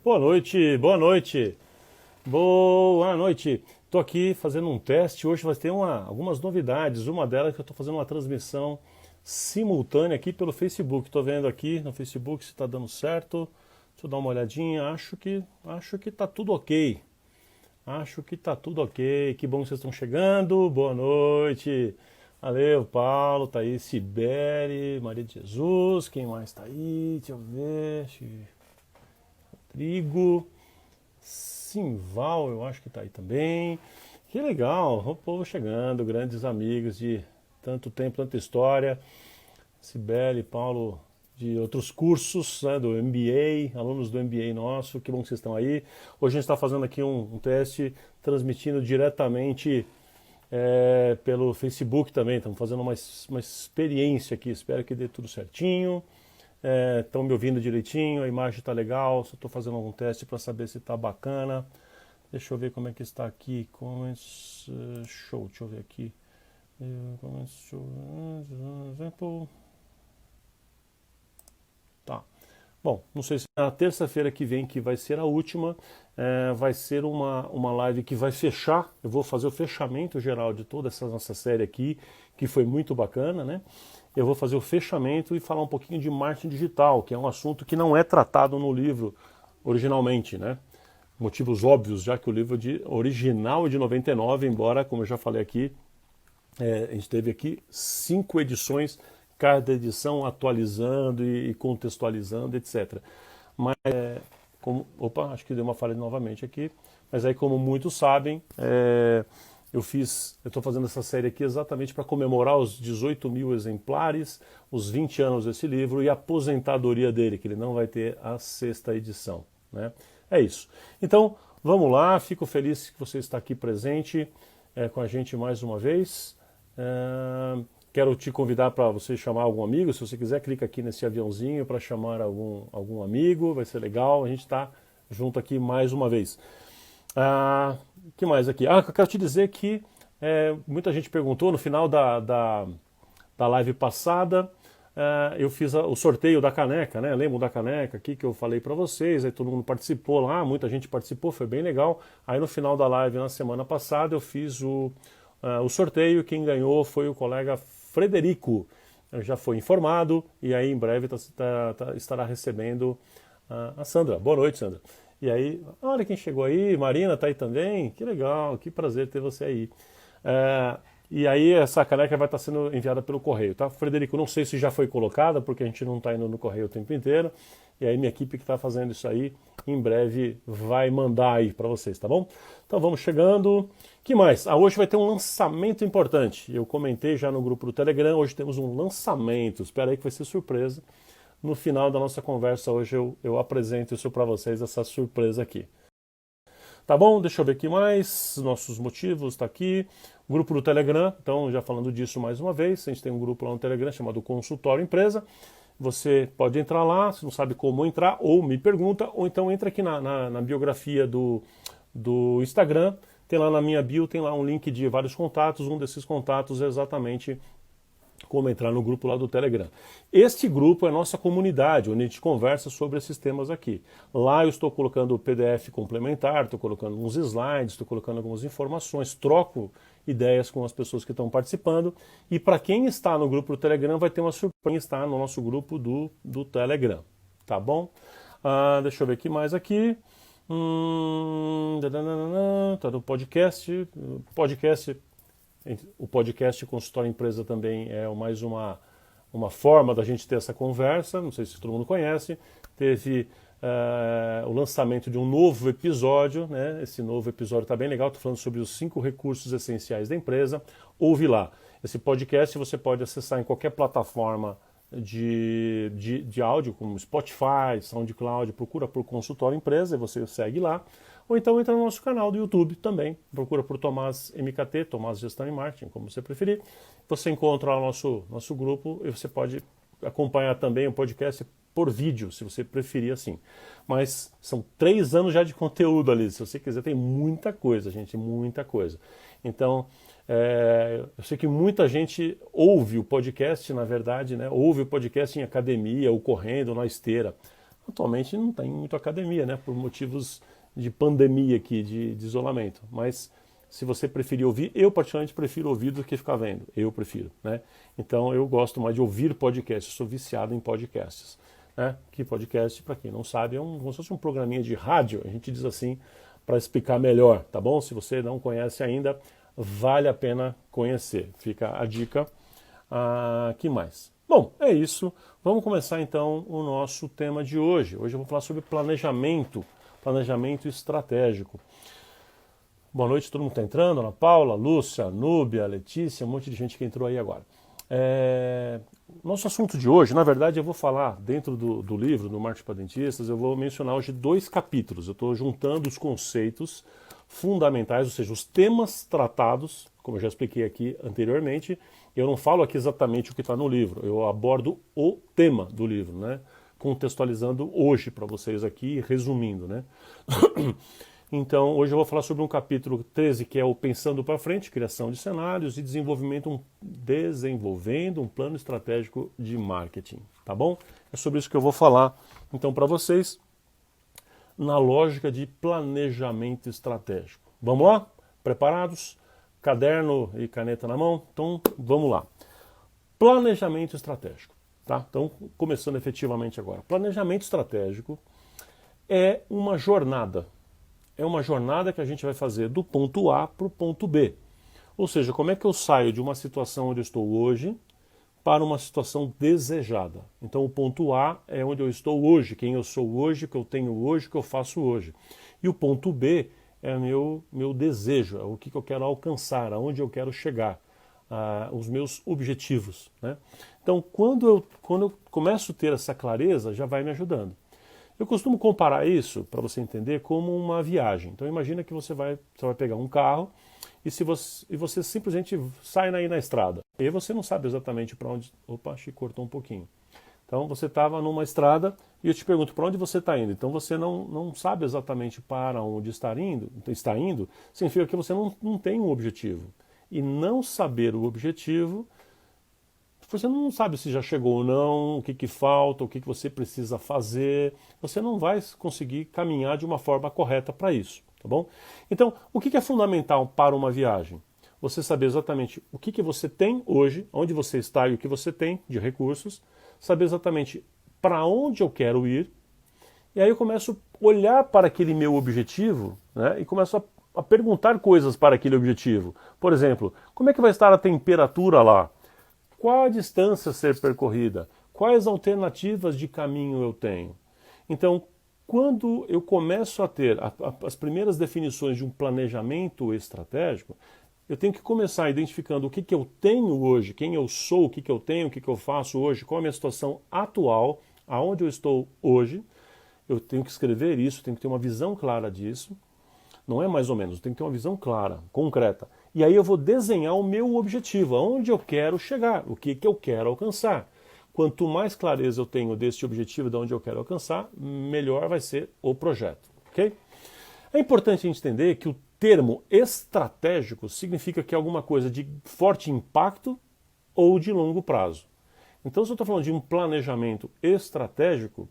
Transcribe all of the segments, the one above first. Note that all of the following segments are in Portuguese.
Boa noite, boa noite, boa noite. Estou aqui fazendo um teste. Hoje vai ter algumas novidades. Uma delas é que eu estou fazendo uma transmissão simultânea aqui pelo Facebook. Estou vendo aqui no Facebook se está dando certo. Deixa eu dar uma olhadinha. Acho que está tudo ok. Acho que está tudo ok. Que bom que vocês estão chegando. Boa noite. Valeu, Paulo, tá aí, Sibeli, Maria de Jesus, quem mais tá aí? Deixa eu ver. Rodrigo, Simval, eu acho que tá aí também. Que legal, o povo chegando, grandes amigos de tanto tempo, tanta história. Sibeli, Paulo, de outros cursos, né, do MBA, alunos do MBA nosso, que bom que vocês estão aí. Hoje a gente está fazendo aqui um teste, transmitindo diretamente pelo Facebook também. Estamos fazendo uma experiência aqui, espero que dê tudo certinho. Estão me ouvindo direitinho, a imagem está legal, só estou fazendo algum teste para saber se está bacana. Deixa eu ver como é que está aqui. Comments, show, deixa eu ver aqui. Comments, show, example. Tá. Bom, não sei se na terça-feira que vem, que vai ser a última, vai ser uma live que vai fechar. Eu vou fazer o fechamento geral de toda essa nossa série aqui, que foi muito bacana, né? Eu vou fazer o fechamento e falar um pouquinho de marketing digital, que é um assunto que não é tratado no livro originalmente, né? Motivos óbvios, já que o livro original é de 99, embora, como eu já falei aqui, a gente teve aqui 5 edições, cada edição atualizando e contextualizando, etc. Mas, acho que deu uma falha novamente aqui, mas aí como muitos sabem, eu estou fazendo essa série aqui exatamente para comemorar os 18 mil exemplares, os 20 anos desse livro e a aposentadoria dele, que ele não vai ter a 6ª edição, né? É isso. Então, vamos lá, fico feliz que você está aqui presente com a gente mais uma vez. Quero te convidar para você chamar algum amigo. Se você quiser, clica aqui nesse aviãozinho para chamar algum amigo, vai ser legal. A gente está junto aqui mais uma vez. Que mais aqui? Eu quero te dizer que muita gente perguntou no final da live passada. Eu fiz o sorteio da caneca, né? Lembro da caneca aqui que eu falei para vocês, aí todo mundo participou lá, muita gente participou, foi bem legal. Aí no final da live, na semana passada, eu fiz o sorteio. Quem ganhou foi o colega Frederico. Já foi informado e aí em breve estará recebendo a Sandra. Boa noite, Sandra. E aí, olha quem chegou aí, Marina está aí também, que legal, que prazer ter você aí. E aí essa caneca vai estar sendo enviada pelo correio, tá? Frederico, não sei se já foi colocada, porque a gente não está indo no correio o tempo inteiro, e aí minha equipe que está fazendo isso aí, em breve vai mandar aí para vocês, tá bom? Então vamos chegando. Que mais? Hoje vai ter um lançamento importante, eu comentei já no grupo do Telegram, hoje temos um lançamento, espera aí que vai ser surpresa. No final da nossa conversa hoje eu apresento isso para vocês, essa surpresa aqui. Tá bom? Deixa eu ver aqui mais. Nossos motivos, está aqui. Grupo do Telegram, então já falando disso mais uma vez, a gente tem um grupo lá no Telegram chamado Consultório Empresa. Você pode entrar lá, se não sabe como entrar, ou me pergunta, ou então entra aqui na biografia do Instagram. Tem lá na minha bio, tem lá um link de vários contatos. Um desses contatos é exatamente como entrar no grupo lá do Telegram. Este grupo é a nossa comunidade, onde a gente conversa sobre esses temas aqui. Lá eu estou colocando o PDF complementar, estou colocando uns slides, estou colocando algumas informações, troco ideias com as pessoas que estão participando. E para quem está no grupo do Telegram, vai ter uma surpresa, está no nosso grupo do Telegram. Tá bom? Deixa eu ver aqui mais aqui. Tá no podcast. O podcast Consultório Empresa também é mais uma forma da gente ter essa conversa, não sei se todo mundo conhece. Teve o lançamento de um novo episódio, né? Esse novo episódio está bem legal, estou falando sobre os 5 recursos essenciais da empresa. Ouve lá. Esse podcast você pode acessar em qualquer plataforma de áudio, como Spotify, SoundCloud, procura por Consultório Empresa e você segue lá. Ou então entra no nosso canal do YouTube também, procura por Tomás MKT, Tomás Gestão e Marketing, como você preferir. Você encontra lá o nosso grupo e você pode acompanhar também o podcast por vídeo, se você preferir assim. Mas são 3 anos já de conteúdo ali, se você quiser, tem muita coisa, gente, muita coisa. Então, eu sei que muita gente ouve o podcast, na verdade, né? Ouve o podcast em academia, ou correndo, na esteira. Atualmente não tem muito academia, né? Por motivos de pandemia aqui, de isolamento. Mas se você preferir ouvir, eu particularmente prefiro ouvir do que ficar vendo. Eu prefiro, né? Então eu gosto mais de ouvir podcasts. Eu sou viciado em podcasts, né? Que podcast, para quem não sabe, como se fosse um programinha de rádio. A gente diz assim para explicar melhor, tá bom? Se você não conhece ainda, vale a pena conhecer. Fica a dica. Que mais? Bom, é isso. Vamos começar então o nosso tema de hoje. Hoje eu vou falar sobre planejamento estratégico. Boa noite, todo mundo está entrando. Ana Paula, Lúcia, Núbia, Letícia, um monte de gente que entrou aí agora. Nosso assunto de hoje, na verdade, eu vou falar dentro do livro, do Marketing para Dentistas, eu vou mencionar hoje 2 capítulos. Eu estou juntando os conceitos fundamentais, ou seja, os temas tratados, como eu já expliquei aqui anteriormente. Eu não falo aqui exatamente o que está no livro, eu abordo o tema do livro, né? Contextualizando hoje para vocês aqui, resumindo, né? Então, hoje eu vou falar sobre um capítulo 13, que é o Pensando para Frente, criação de cenários e desenvolvendo um plano estratégico de marketing, tá bom? É sobre isso que eu vou falar, então, para vocês, na lógica de planejamento estratégico. Vamos lá? Preparados? Caderno e caneta na mão? Então, vamos lá. Planejamento estratégico, tá? Então, começando efetivamente agora. Planejamento estratégico é uma jornada. É uma jornada que a gente vai fazer do ponto A para o ponto B. Ou seja, como é que eu saio de uma situação onde eu estou hoje para uma situação desejada. Então o ponto A é onde eu estou hoje, quem eu sou hoje, o que eu tenho hoje, o que eu faço hoje. E o ponto B é meu desejo, é o que eu quero alcançar, aonde eu quero chegar, os meus objetivos, né? Então quando eu começo a ter essa clareza, já vai me ajudando. Eu costumo comparar isso, para você entender, como uma viagem. Então imagina que você vai pegar um carro e você simplesmente sai aí na estrada. E aí você não sabe exatamente para onde... Opa, acho que cortou um pouquinho. Então você estava numa estrada e eu te pergunto para onde você está indo. Então você não sabe exatamente para onde está indo, significa que você não tem um objetivo. E não saber o objetivo... Você não sabe se já chegou ou não, o que falta, o que você precisa fazer. Você não vai conseguir caminhar de uma forma correta para isso, tá bom? Então, o que é fundamental para uma viagem? Você saber exatamente o que você tem hoje, onde você está e o que você tem de recursos, saber exatamente para onde eu quero ir, e aí eu começo a olhar para aquele meu objetivo, né, e começo a perguntar coisas para aquele objetivo. Por exemplo, como é que vai estar a temperatura lá? Qual a distância a ser percorrida? Quais alternativas de caminho eu tenho? Então, quando eu começo a ter as primeiras definições de um planejamento estratégico, eu tenho que começar identificando o que eu tenho hoje, quem eu sou, o que eu tenho, o que eu faço hoje, qual é a minha situação atual, aonde eu estou hoje. Eu tenho que escrever isso, tenho que ter uma visão clara disso. Não é mais ou menos, tem que ter uma visão clara, concreta. E aí eu vou desenhar o meu objetivo, aonde eu quero chegar, o que eu quero alcançar. Quanto mais clareza eu tenho desse objetivo, de onde eu quero alcançar, melhor vai ser o projeto, ok? É importante a gente entender que o termo estratégico significa que é alguma coisa de forte impacto ou de longo prazo. Então, se eu estou falando de um planejamento estratégico,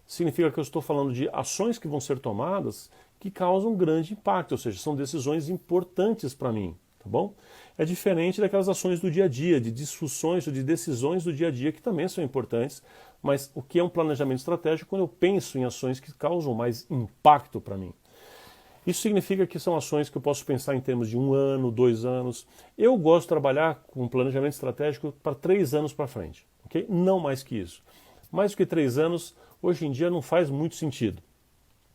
significa que eu estou falando de ações que vão ser tomadas que causam grande impacto, ou seja, são decisões importantes para mim, tá bom? É diferente daquelas ações do dia a dia, de discussões ou de decisões do dia a dia que também são importantes, mas o que é um planejamento estratégico quando eu penso em ações que causam mais impacto para mim? Isso significa que são ações que eu posso pensar em termos de 1 ano, 2 anos. Eu gosto de trabalhar com planejamento estratégico para 3 anos para frente, ok? Não mais que isso. Mais do que 3 anos, hoje em dia não faz muito sentido.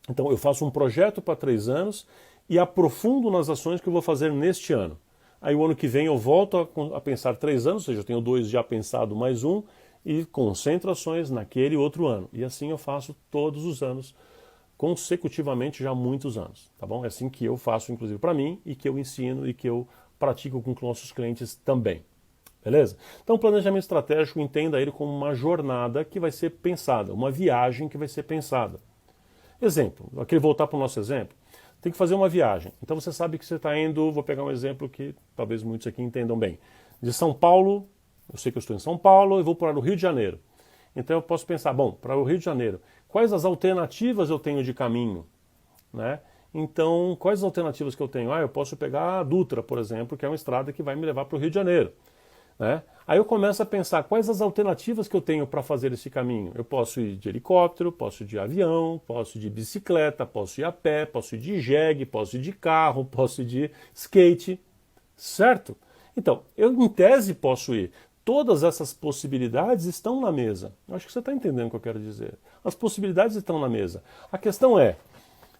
Então eu faço um projeto para 3 anos e aprofundo nas ações que eu vou fazer neste ano. Aí o ano que vem eu volto a pensar 3 anos, ou seja, eu tenho 2 já pensado mais 1, e concentro ações naquele outro ano. E assim eu faço todos os anos, consecutivamente já há muitos anos. Tá bom? É assim que eu faço, inclusive, para mim, e que eu ensino e que eu pratico com nossos clientes também. Beleza? Então, planejamento estratégico, entenda ele como uma jornada que vai ser pensada, uma viagem que vai ser pensada. Exemplo, aqui voltar para o nosso exemplo, tem que fazer uma viagem. Então você sabe que você está indo, vou pegar um exemplo que talvez muitos aqui entendam bem. De São Paulo, eu sei que eu estou em São Paulo e vou para o Rio de Janeiro. Então eu posso pensar, bom, para o Rio de Janeiro, Quais as alternativas eu tenho de caminho, né? Então, quais as alternativas que eu tenho? Eu posso pegar a Dutra, por exemplo, que é uma estrada que vai me levar para o Rio de Janeiro, né? Aí eu começo a pensar quais as alternativas que eu tenho para fazer esse caminho. Eu posso ir de helicóptero, posso ir de avião, posso ir de bicicleta, posso ir a pé, posso ir de jegue, posso ir de carro, posso ir de skate, certo? Então, eu em tese posso ir. Todas essas possibilidades estão na mesa. Eu acho que você está entendendo o que eu quero dizer. As possibilidades estão na mesa. A questão é,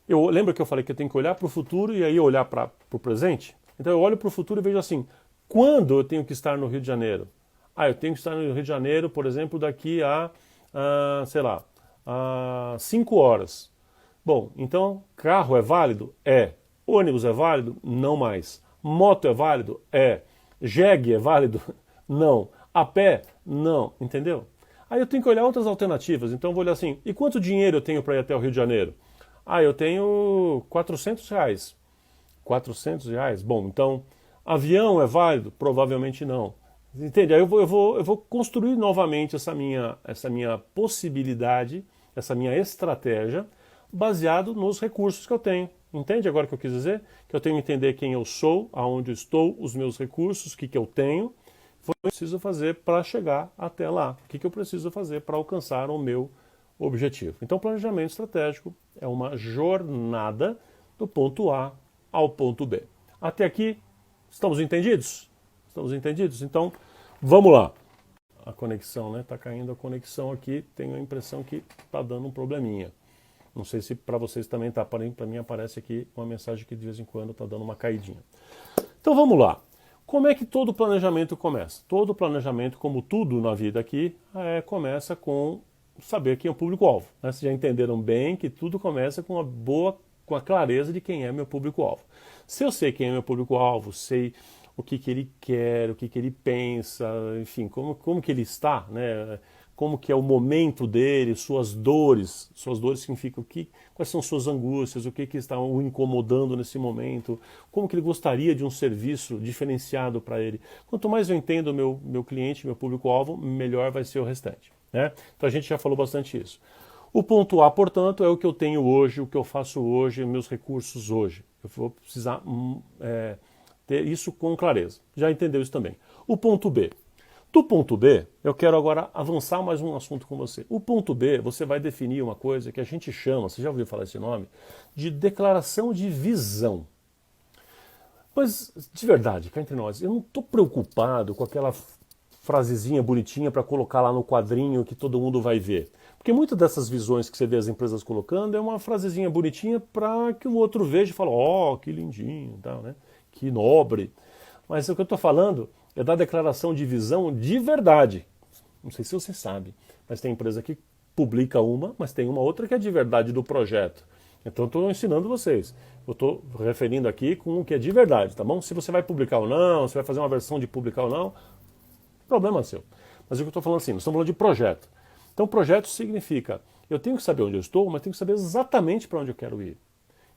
lembra que eu falei que eu tenho que olhar para o futuro e aí olhar para o presente? Então eu olho para o futuro e vejo assim, quando eu tenho que estar no Rio de Janeiro? Eu tenho que estar no Rio de Janeiro, por exemplo, daqui sei lá, 5 horas. Bom, então carro é válido? É. Ônibus é válido? Não mais. Moto é válido? É. Jegue é válido? Não. A pé? Não. Entendeu? Aí eu tenho que olhar outras alternativas. Então eu vou olhar assim, e quanto dinheiro eu tenho para ir até o Rio de Janeiro? Eu tenho R$ 400. R$ 400? Bom, então, avião é válido? Provavelmente não. Entende? Aí eu vou construir novamente essa minha possibilidade, essa minha estratégia, baseado nos recursos que eu tenho. Entende agora o que eu quis dizer? Que eu tenho que entender quem eu sou, aonde eu estou, os meus recursos, o que eu tenho, o que eu preciso fazer para chegar até lá, o que eu preciso fazer para alcançar o meu objetivo. Então, planejamento estratégico é uma jornada do ponto A ao ponto B. Até aqui, estamos entendidos? Estamos entendidos? Então, vamos lá. A conexão, né? Está caindo a conexão aqui. Tenho a impressão que está dando um probleminha. Não sei se para vocês também está. Para mim aparece aqui uma mensagem que de vez em quando está dando uma caidinha. Então, vamos lá. Como é que todo planejamento começa? Todo planejamento, como tudo na vida aqui, começa com saber quem é o público-alvo. Né? Vocês já entenderam bem que tudo começa com a clareza de quem é meu público-alvo. Se eu sei quem é meu público-alvo, sei o que ele quer, o que ele pensa, enfim, como que ele está, né? Como que é o momento dele, suas dores significam quais são suas angústias, o que está o incomodando nesse momento, como que ele gostaria de um serviço diferenciado para ele. Quanto mais eu entendo o meu cliente, meu público-alvo, melhor vai ser o restante. Né? Então a gente já falou bastante isso. O ponto A, portanto, é o que eu tenho hoje, o que eu faço hoje, meus recursos hoje. Eu vou precisar ter isso com clareza. Já entendeu isso também. O ponto B. Do ponto B, eu quero agora avançar mais um assunto com você. O ponto B, você vai definir uma coisa que a gente chama, você já ouviu falar esse nome, de declaração de visão. Mas, de verdade, cá entre nós, eu não estou preocupado com aquela frasezinha bonitinha para colocar lá no quadrinho que todo mundo vai ver. Porque muitas dessas visões que você vê as empresas colocando é uma frasezinha bonitinha para que o outro veja e fale, que lindinho, tal, né? Que nobre. Mas o que eu estou falando é da declaração de visão de verdade. Não sei se você sabe, mas tem empresa que publica uma, mas tem uma outra que é de verdade do projeto. Então eu estou ensinando vocês. Eu estou referindo aqui com o que é de verdade, tá bom? Se você vai publicar ou não, se vai fazer uma versão de publicar ou não, problema seu. Mas o que eu estou falando assim, nós estamos falando de projeto. Então projeto significa, eu tenho que saber onde eu estou, mas tenho que saber exatamente para onde eu quero ir.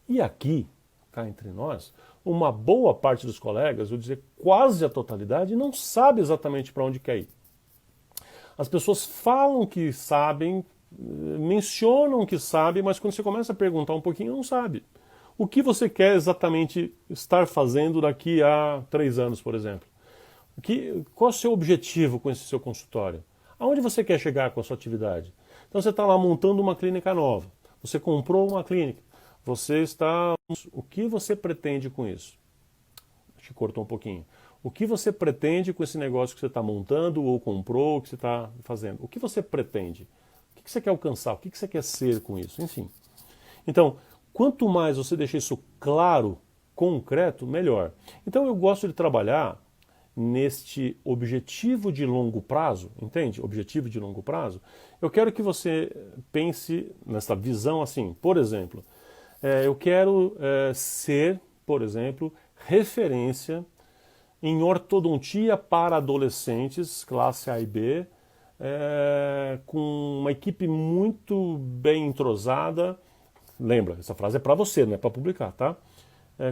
E aqui, cá entre nós, uma boa parte dos colegas, vou dizer quase a totalidade, não sabe exatamente para onde quer ir. As pessoas falam que sabem, mencionam que sabem, mas quando você começa a perguntar um pouquinho, não sabe. O que você quer exatamente estar fazendo daqui a 3 anos, por exemplo? Qual é o seu objetivo com esse seu consultório? Aonde você quer chegar com a sua atividade? Então você está lá montando uma clínica nova, você comprou uma clínica, o que você pretende com isso? Acho que cortou um pouquinho. O que você pretende com esse negócio que você está montando ou comprou, o que você está fazendo? O que você pretende? O que você quer alcançar? O que você quer ser com isso? Enfim. Então, quanto mais você deixar isso claro, concreto, melhor. Então eu gosto de trabalhar neste objetivo de longo prazo, entende? Objetivo de longo prazo. Eu quero que você pense nessa visão assim, por exemplo, eu quero ser, por exemplo, referência em ortodontia para adolescentes, classe A e B, com uma equipe muito bem entrosada. Lembra, essa frase é para você, não é para publicar, tá?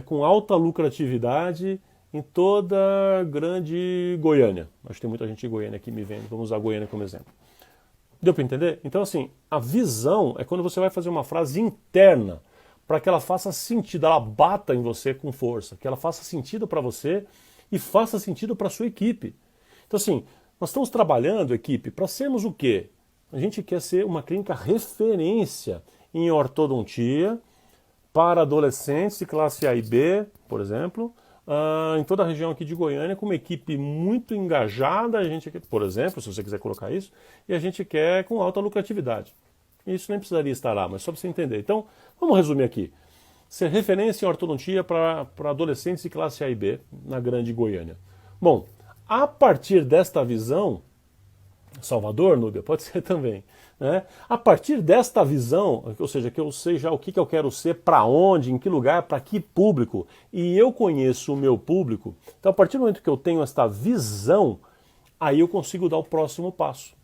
Com alta lucratividade em toda a grande Goiânia. Acho que tem muita gente em Goiânia aqui me vendo, vamos usar Goiânia como exemplo. Deu para entender? Então, assim, a visão é quando você vai fazer uma frase interna para que ela faça sentido, ela bata em você com força, que ela faça sentido para você e faça sentido para a sua equipe. Então, assim, nós estamos trabalhando, equipe, para sermos o quê? A gente quer ser uma clínica referência em ortodontia para adolescentes de classe A e B, por exemplo, em toda a região aqui de Goiânia, com uma equipe muito engajada, a gente, por exemplo, se você quiser colocar isso, e a gente quer com alta lucratividade. Isso nem precisaria estar lá, mas só para você entender. Então, vamos resumir aqui. Ser referência em ortodontia para adolescentes de classe A e B na grande Goiânia. Bom, a partir desta visão, Salvador, Núbia, pode ser também, né? A partir desta visão, ou seja, que eu sei já o que eu quero ser, para onde, em que lugar, para que público, e eu conheço o meu público, então a partir do momento que eu tenho esta visão, aí eu consigo dar o próximo passo.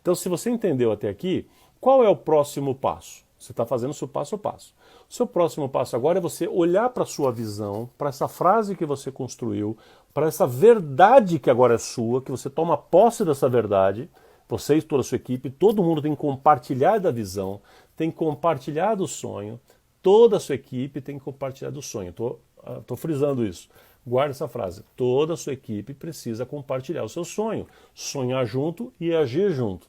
Então, se você entendeu até aqui, qual é o próximo passo? Você está fazendo o seu passo a passo. O seu próximo passo agora é você olhar para a sua visão, para essa frase que você construiu, para essa verdade que agora é sua, que você toma posse dessa verdade, você e toda a sua equipe, todo mundo tem que compartilhar da visão, tem que compartilhar do sonho, toda a sua equipe tem que compartilhar do sonho. Estou frisando isso. Guarda essa frase. Toda a sua equipe precisa compartilhar o seu sonho. Sonhar junto e agir junto.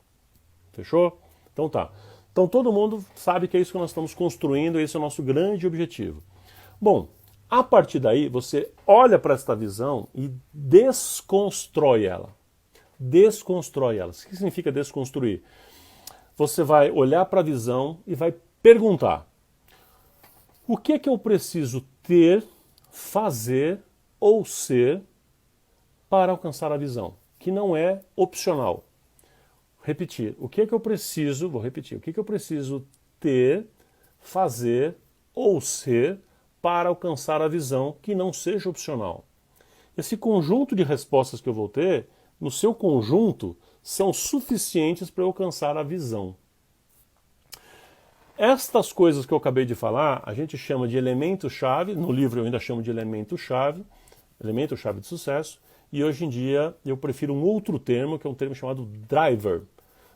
Fechou? Então tá. Então todo mundo sabe que é isso que nós estamos construindo, esse é o nosso grande objetivo. Bom, a partir daí você olha para esta visão e desconstrói ela. Desconstrói ela. O que significa desconstruir? Você vai olhar para a visão e vai perguntar: o que é que eu preciso ter, fazer ou ser para alcançar a visão? Que não é opcional. Repetir, o que é que eu preciso, vou repetir, o que é que eu preciso ter, fazer ou ser para alcançar a visão que não seja opcional? Esse conjunto de respostas que eu vou ter, no seu conjunto, são suficientes para eu alcançar a visão. Estas coisas que eu acabei de falar, a gente chama de elemento-chave, no livro eu ainda chamo de elemento-chave de sucesso, e hoje em dia eu prefiro um outro termo, que é um termo chamado driver.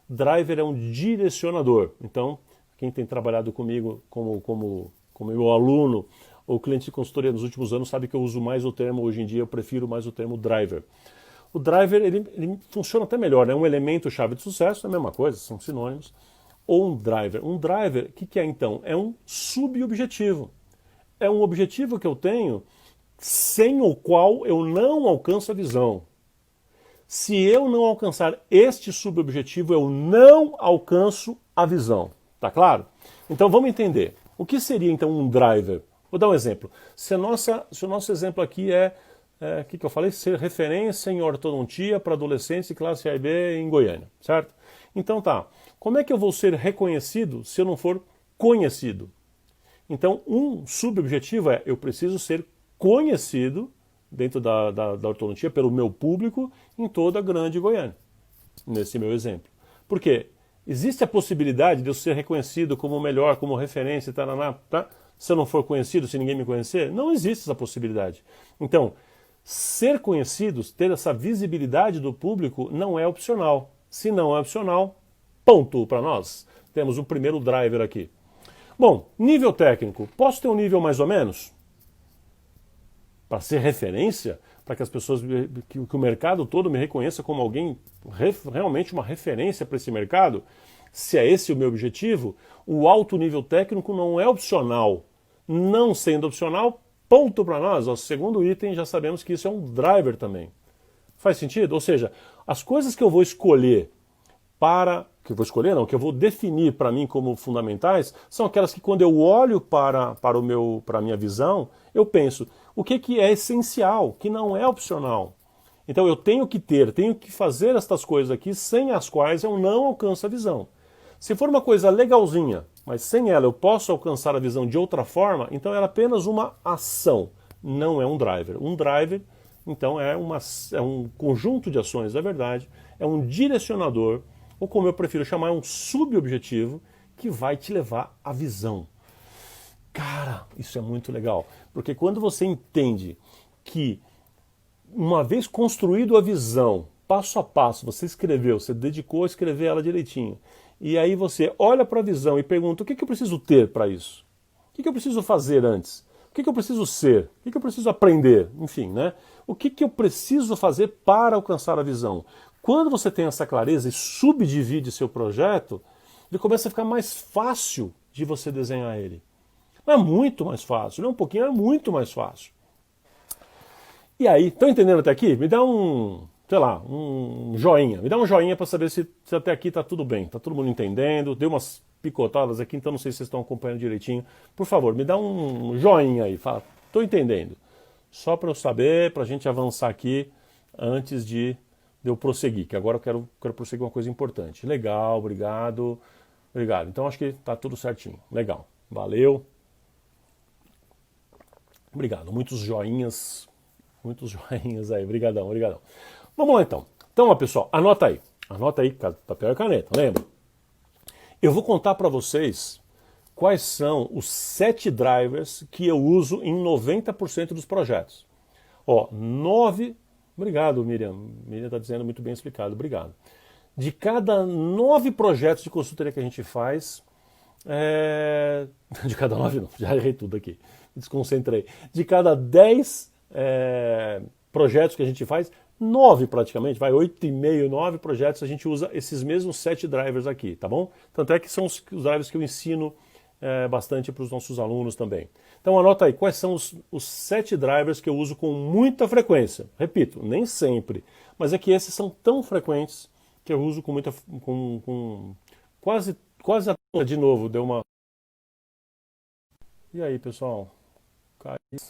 Driver é um direcionador. Então, quem tem trabalhado comigo como meu aluno ou cliente de consultoria nos últimos anos sabe que eu uso mais o termo, hoje em dia eu prefiro mais o termo driver. O driver ele funciona até melhor, é um elemento-chave de sucesso, é a mesma coisa, são sinônimos. Ou um driver. Um driver, o que é então? É um subobjetivo. É um objetivo que eu tenho sem o qual eu não alcanço a visão. Se eu não alcançar este subobjetivo, eu não alcanço a visão. Tá claro? Então vamos entender. O que seria então um driver? Vou dar um exemplo. Se o nosso exemplo aqui o que eu falei? Ser referência em ortodontia para adolescentes de classe A e B em Goiânia, certo? Então tá. Como é que eu vou ser reconhecido se eu não for conhecido? Então um subobjetivo é eu preciso ser conhecido dentro da ortodontia pelo meu público em toda a grande Goiânia, nesse meu exemplo. Por quê? Existe a possibilidade de eu ser reconhecido como o melhor, como referência, tá? Se eu não for conhecido, se ninguém me conhecer? Não existe essa possibilidade. Então, ser conhecido, ter essa visibilidade do público não é opcional. Se não é opcional, ponto para nós. Temos o primeiro driver aqui. Bom, nível técnico. Posso ter um nível mais ou menos? Para ser referência, para que as pessoas, que o mercado todo me reconheça como alguém realmente uma referência para esse mercado, se é esse o meu objetivo, o alto nível técnico não é opcional. Não sendo opcional, ponto para nós. O segundo item, já sabemos que isso é um driver também. Faz sentido? Ou seja, as coisas que eu vou escolher que eu vou definir para mim como fundamentais, são aquelas que quando eu olho para a minha visão, eu penso, o que é essencial, que não é opcional. Então eu tenho que fazer estas coisas aqui, sem as quais eu não alcanço a visão. Se for uma coisa legalzinha, mas sem ela eu posso alcançar a visão de outra forma, então ela é apenas uma ação, não é um driver. Um driver, então, é um conjunto de ações, na verdade, é um direcionador, ou como eu prefiro chamar, um subobjetivo que vai te levar à visão. Cara, isso é muito legal, porque quando você entende que, uma vez construído a visão, passo a passo, você escreveu, você dedicou a escrever ela direitinho, e aí você olha para a visão e pergunta, o que eu preciso ter para isso? O que eu preciso fazer antes? O que eu preciso ser? O que eu preciso aprender? Enfim, né? O que eu preciso fazer para alcançar a visão? Quando você tem essa clareza e subdivide seu projeto, ele começa a ficar mais fácil de você desenhar ele. Não é muito mais fácil, não é um pouquinho, é muito mais fácil. E aí, estão entendendo até aqui? Me dá um, sei lá, um joinha. Me dá um joinha para saber se até aqui está tudo bem. Está todo mundo entendendo. Deu umas picotadas aqui, então não sei se vocês estão acompanhando direitinho. Por favor, me dá um joinha aí. Fala, estou entendendo. Só para eu saber, para a gente avançar aqui antes de eu prosseguir, que agora eu quero prosseguir uma coisa importante. Legal, obrigado. Obrigado. Então acho que está tudo certinho. Legal. Valeu. Obrigado. Muitos joinhas aí. Obrigadão, obrigadão. Vamos lá então. Então, ó, pessoal, anota aí, papel e caneta, lembra? Eu vou contar para vocês quais são os 7 drivers que eu uso em 90% dos projetos. Ó, 9... Obrigado, Miriam. Miriam está dizendo muito bem explicado, obrigado. De cada 9 projetos de consultoria que a gente faz... De cada 9 não, já errei tudo aqui, me desconcentrei. De cada 10 projetos que a gente faz, 9 praticamente, 8,5, 9 projetos, a gente usa esses mesmos 7 drivers aqui, tá bom? Tanto é que são os drivers que eu ensino bastante para os nossos alunos também. Então anota aí, quais são os 7 drivers que eu uso com muita frequência. Repito, nem sempre, mas é que esses são tão frequentes que eu uso com quase de novo, deu uma... E aí, pessoal?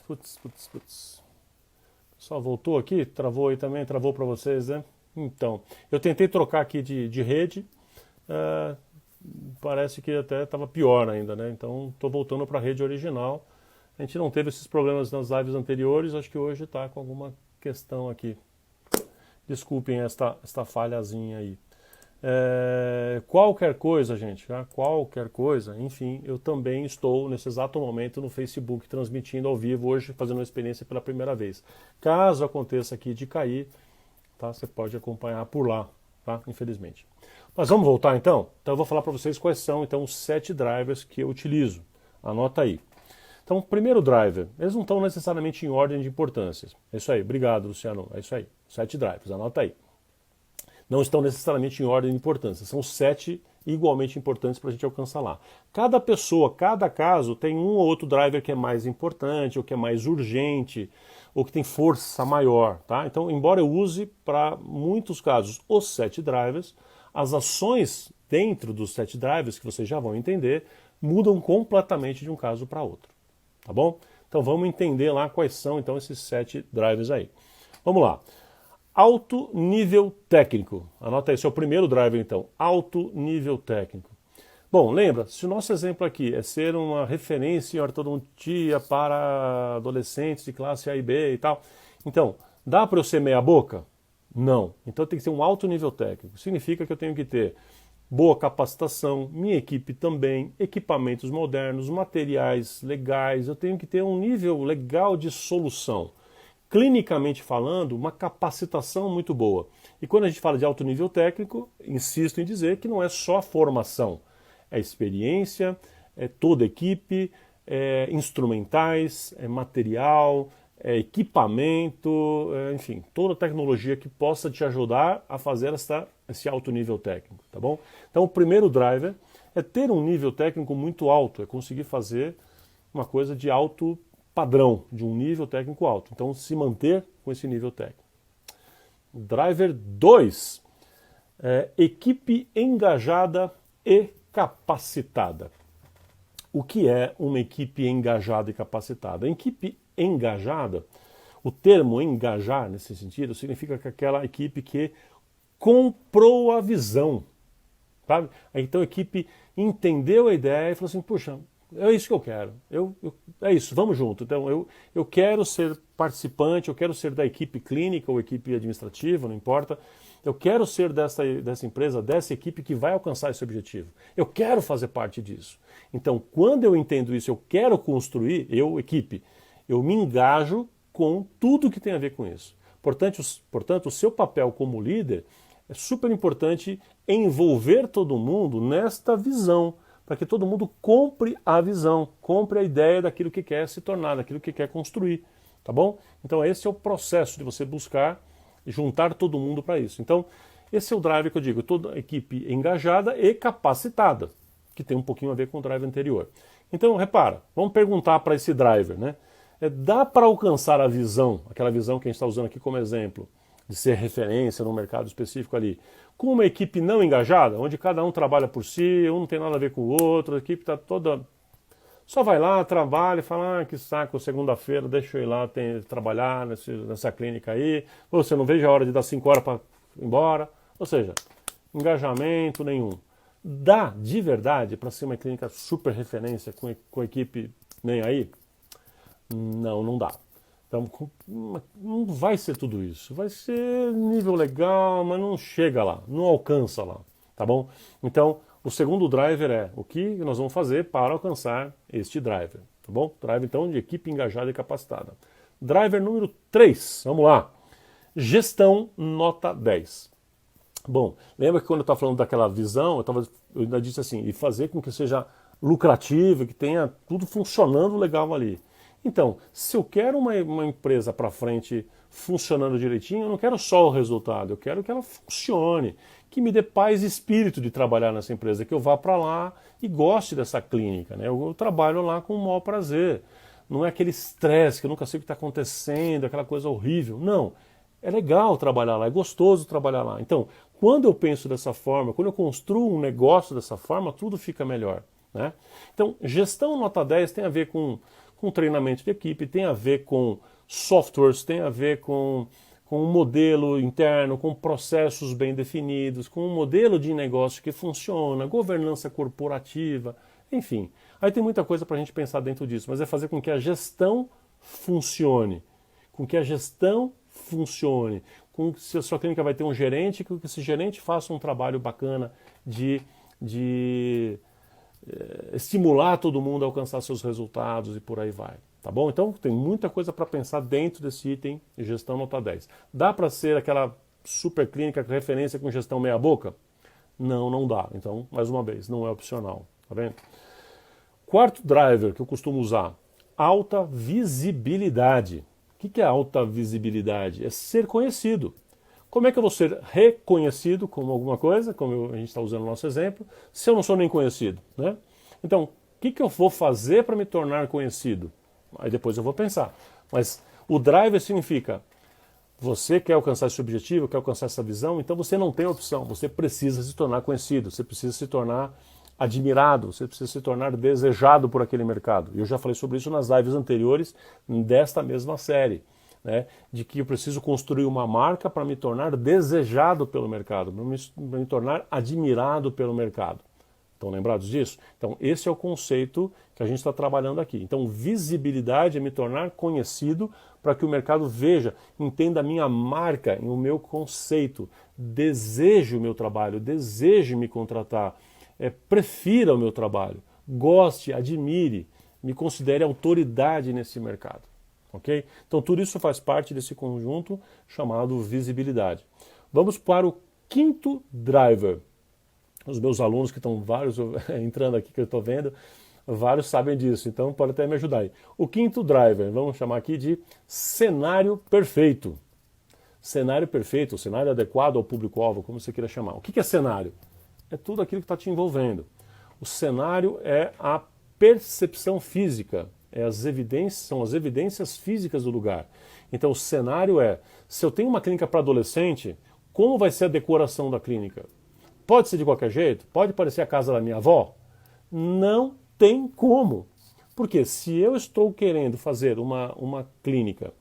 Putz. O pessoal voltou aqui? Travou aí também? Travou para vocês, né? Então, eu tentei trocar aqui de rede, parece que até estava pior ainda, né? Então, estou voltando para a rede original. A gente não teve esses problemas nas lives anteriores, acho que hoje está com alguma questão aqui. Desculpem esta falhazinha aí. Qualquer coisa, gente, qualquer coisa, enfim, eu também estou nesse exato momento no Facebook transmitindo ao vivo hoje, fazendo uma experiência pela primeira vez. Caso aconteça aqui de cair, tá, você pode acompanhar por lá, tá, infelizmente. Mas vamos voltar então? Então eu vou falar para vocês quais são então os 7 drivers que eu utilizo. Anota aí. Então, primeiro driver, eles não estão necessariamente em ordem de importância. É isso aí, obrigado, Luciano, é isso aí, 7 drivers, anota aí. Não estão necessariamente em ordem de importância. São 7 igualmente importantes para a gente alcançar lá. Cada pessoa, cada caso, tem um ou outro driver que é mais importante, ou que é mais urgente, ou que tem força maior. Tá? Então, embora eu use para muitos casos os 7 drivers, as ações dentro dos 7 drivers, que vocês já vão entender, mudam completamente de um caso para outro. Tá bom? Então vamos entender lá quais são então esses 7 drivers aí. Vamos lá. Alto nível técnico. Anota aí, esse é o primeiro driver então. Alto nível técnico. Bom, lembra, se o nosso exemplo aqui é ser uma referência em ortodontia para adolescentes de classe A e B e tal, então, dá para eu ser meia boca? Não. Então tem que ter um alto nível técnico. Significa que eu tenho que ter boa capacitação, minha equipe também, equipamentos modernos, materiais legais, eu tenho que ter um nível legal de solução. Clinicamente falando, uma capacitação muito boa. E quando a gente fala de alto nível técnico, insisto em dizer que não é só formação, é experiência, é toda a equipe, é instrumentais, é material, é equipamento, enfim, toda a tecnologia que possa te ajudar a fazer esse alto nível técnico, tá bom? Então o primeiro driver é ter um nível técnico muito alto, é conseguir fazer uma coisa de alto padrão, de um nível técnico alto. Então, se manter com esse nível técnico. Driver 2, equipe engajada e capacitada. O que é uma equipe engajada e capacitada? A equipe engajada, o termo engajar nesse sentido, significa que aquela equipe que comprou a visão. Sabe? Então a equipe entendeu a ideia e falou assim, puxa, é isso que eu quero, é isso, vamos junto. Então eu quero ser participante, eu quero ser da equipe clínica ou equipe administrativa, não importa. Eu quero ser dessa empresa, dessa equipe que vai alcançar esse objetivo. Eu quero fazer parte disso. Então, quando eu entendo isso, eu quero construir, equipe, eu me engajo com tudo que tem a ver com isso. Portanto, o seu papel como líder é super importante envolver todo mundo nesta visão, para que todo mundo compre a visão, compre a ideia daquilo que quer se tornar, daquilo que quer construir, tá bom? Então esse é o processo de você buscar juntar todo mundo para isso. Então esse é o drive que eu digo, toda a equipe engajada e capacitada, que tem um pouquinho a ver com o drive anterior. Então repara, vamos perguntar para esse driver, né? Dá para alcançar a visão, aquela visão que a gente está usando aqui como exemplo, de ser referência no mercado específico ali, com uma equipe não engajada, onde cada um trabalha por si, um não tem nada a ver com o outro, a equipe está toda... Só vai lá, trabalha e fala, que saco, segunda-feira, deixa eu ir lá trabalhar nessa clínica aí, ou você não vejo a hora de dar 5 horas para ir embora, ou seja, engajamento nenhum. Dá de verdade para ser uma clínica super referência com a equipe nem aí? Não, não dá. Então, não vai ser tudo isso. Vai ser nível legal, mas não chega lá, não alcança lá, tá bom? Então, o segundo driver é o que nós vamos fazer para alcançar este driver, tá bom? Driver, então, de equipe engajada e capacitada. Driver número 3, vamos lá. Gestão nota 10. Bom, lembra que quando eu estava falando daquela visão, eu ainda disse assim, e fazer com que seja lucrativo, que tenha tudo funcionando legal ali. Então, se eu quero uma empresa para frente funcionando direitinho, eu não quero só o resultado, eu quero que ela funcione, que me dê paz e espírito de trabalhar nessa empresa, que eu vá para lá e goste dessa clínica, né? Eu trabalho lá com o maior prazer. Não é aquele estresse que eu nunca sei o que está acontecendo, aquela coisa horrível. Não, é legal trabalhar lá, é gostoso trabalhar lá. Então, quando eu penso dessa forma, quando eu construo um negócio dessa forma, tudo fica melhor, né? Então, gestão nota 10 tem a ver com treinamento de equipe, tem a ver com softwares, tem a ver com um modelo interno, com processos bem definidos, com um modelo de negócio que funciona, governança corporativa, enfim. Aí tem muita coisa para a gente pensar dentro disso, mas é fazer com que a gestão funcione, com que se a sua clínica vai ter um gerente, que esse gerente faça um trabalho bacana de estimular todo mundo a alcançar seus resultados e por aí vai, tá bom? Então tem muita coisa para pensar dentro desse item de gestão nota 10. Dá para ser aquela super clínica com referência com gestão meia boca? Não, não dá. Então, mais uma vez, não é opcional, tá vendo? Quarto driver que eu costumo usar, alta visibilidade. O que é alta visibilidade? É ser conhecido. Como é que eu vou ser reconhecido como alguma coisa, como a gente está usando o nosso exemplo, se eu não sou nem conhecido, né? Então, o que eu vou fazer para me tornar conhecido? Aí depois eu vou pensar. Mas o driver significa, você quer alcançar esse objetivo, quer alcançar essa visão, então você não tem opção, você precisa se tornar conhecido, você precisa se tornar admirado, você precisa se tornar desejado por aquele mercado. E eu já falei sobre isso nas lives anteriores desta mesma série. Né, de que eu preciso construir uma marca para me tornar desejado pelo mercado, para me tornar admirado pelo mercado. Estão lembrados disso? Então, esse é o conceito que a gente está trabalhando aqui. Então, visibilidade é me tornar conhecido para que o mercado veja, entenda a minha marca, o meu conceito, deseje o meu trabalho, deseje me contratar, prefira o meu trabalho, goste, admire, me considere autoridade nesse mercado. Okay? Então tudo isso faz parte desse conjunto chamado visibilidade. Vamos para o quinto driver. Os meus alunos que estão vários entrando aqui que eu estou vendo, vários sabem disso, então pode até me ajudar aí. O quinto driver, vamos chamar aqui de cenário perfeito. Cenário perfeito, cenário adequado ao público-alvo, como você queira chamar. O que é cenário? É tudo aquilo que está te envolvendo. O cenário é a percepção física. São as evidências físicas do lugar. Então o cenário se eu tenho uma clínica para adolescente, como vai ser a decoração da clínica? Pode ser de qualquer jeito? Pode parecer a casa da minha avó? Não tem como. Porque se eu estou querendo fazer uma clínica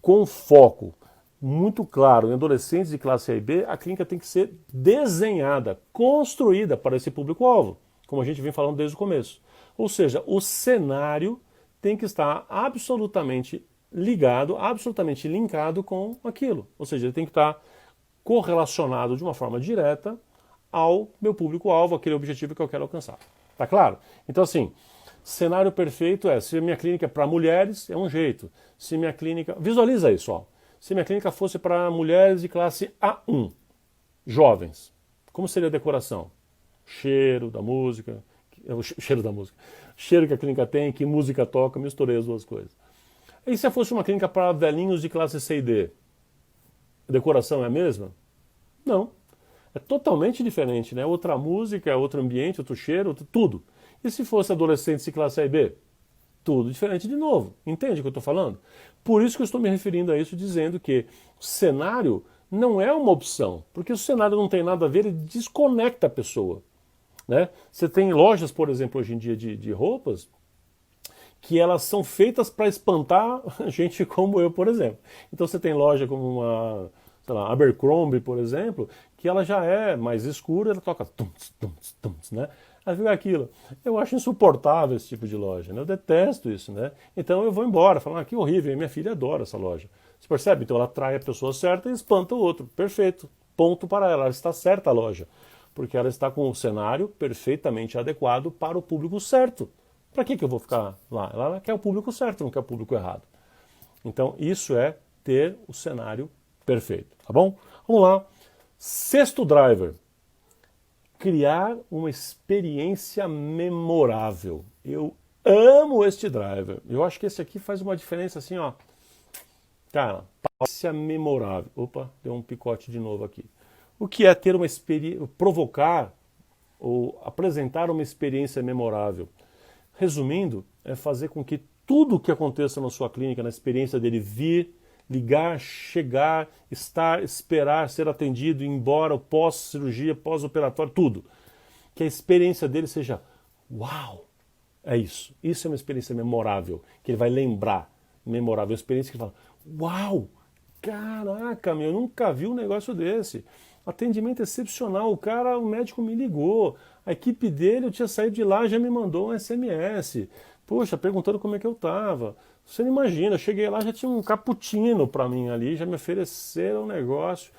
com foco muito claro em adolescentes de classe A e B, a clínica tem que ser desenhada, construída para esse público-alvo, como a gente vem falando desde o começo. Ou seja, o cenário tem que estar absolutamente ligado, absolutamente linkado com aquilo. Ou seja, ele tem que estar correlacionado de uma forma direta ao meu público-alvo, aquele objetivo que eu quero alcançar. Tá claro? Então assim, cenário perfeito se a minha clínica é para mulheres, é um jeito. Se minha clínica... Visualiza isso, ó. se minha clínica fosse para mulheres de classe A1, jovens, como seria a decoração? Cheiro da música, cheiro da música, cheiro que a clínica tem, que música toca, misturei as duas coisas. E se fosse uma clínica para velhinhos de classe C e D, a decoração é a mesma? Não. É totalmente diferente, né? Outra música, outro ambiente, outro cheiro, tudo. E se fosse adolescentes de classe A e B? Tudo diferente de novo. Entende o que eu estou falando? Por isso que eu estou me referindo a isso, dizendo que o cenário não é uma opção, porque o cenário não tem nada a ver, ele desconecta a pessoa. Né? Você tem lojas, por exemplo, hoje em dia de roupas, que elas são feitas para espantar gente como eu, por exemplo. Então você tem loja como uma, sei lá, Abercrombie, por exemplo, que ela já é mais escura, ela toca tumts, tumts, tumts, né? Aí fica aquilo. Eu acho insuportável esse tipo de loja, né? Eu detesto isso, né? Então eu vou embora, falando, que horrível, minha filha adora essa loja. Você percebe? Então ela atrai a pessoa certa e espanta o outro. Perfeito. Ponto para ela. Ela está certa a loja. Porque ela está com o cenário perfeitamente adequado para o público certo. Para que eu vou ficar lá? Ela quer o público certo, não quer o público errado. Então isso é ter o cenário perfeito, tá bom? Vamos lá. Sexto driver. Criar uma experiência memorável. Eu amo este driver. Eu acho que esse aqui faz uma diferença assim, ó. Cara, experiência memorável. Opa, deu um picote de novo aqui. O que é ter uma experiência, provocar ou apresentar uma experiência memorável? Resumindo, é fazer com que tudo o que aconteça na sua clínica, na experiência dele vir, ligar, chegar, estar, esperar, ser atendido, ir embora, pós-cirurgia, pós-operatório, tudo. Que a experiência dele seja uau! É isso. Isso é uma experiência memorável, que ele vai lembrar. Memorável. Uma experiência que ele fala, uau! Caraca, meu, eu nunca vi um negócio desse. Atendimento excepcional, o médico me ligou, a equipe dele, eu tinha saído de lá, já me mandou um SMS, poxa, perguntando como é que eu estava. Você não imagina, eu cheguei lá, já tinha um cappuccino para mim ali, já me ofereceram um negócio.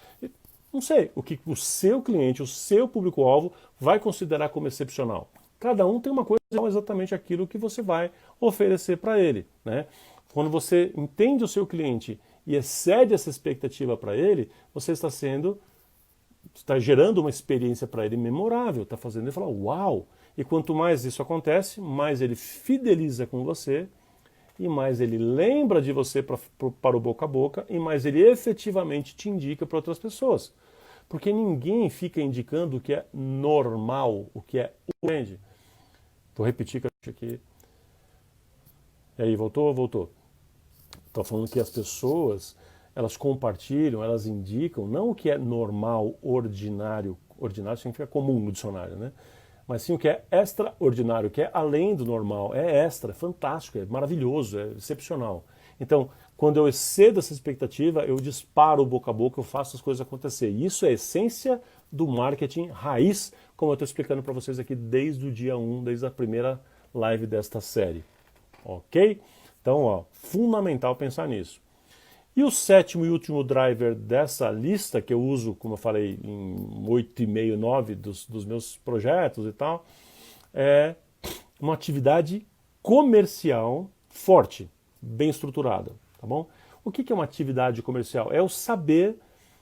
Não sei, o que o seu cliente, o seu público-alvo vai considerar como excepcional. Cada um tem uma coisa, não exatamente aquilo que você vai oferecer para ele, né? Quando você entende o seu cliente e excede essa expectativa para ele, você está gerando uma experiência para ele memorável, está fazendo ele falar, uau! E quanto mais isso acontece, mais ele fideliza com você, e mais ele lembra de você para o boca a boca, e mais ele efetivamente te indica para outras pessoas. Porque ninguém fica indicando o que é normal, o que é urgente. Vou repetir que eu acho que... E aí, voltou? Voltou. Estou falando que as pessoas, elas compartilham, elas indicam, não o que é normal, ordinário, ordinário significa comum no dicionário, né? Mas sim o que é extraordinário, o que é além do normal, é extra, é fantástico, é maravilhoso, é excepcional. Então, quando eu excedo essa expectativa, eu disparo boca a boca, eu faço as coisas acontecer. E isso é a essência do marketing raiz, como eu estou explicando para vocês aqui desde o dia 1, desde a primeira live desta série. Ok? Então, ó, fundamental pensar nisso. E o sétimo e último driver dessa lista, que eu uso, como eu falei, em 8,5, 9 dos meus projetos e tal, é uma atividade comercial forte, bem estruturada, tá bom? O que é uma atividade comercial? É o saber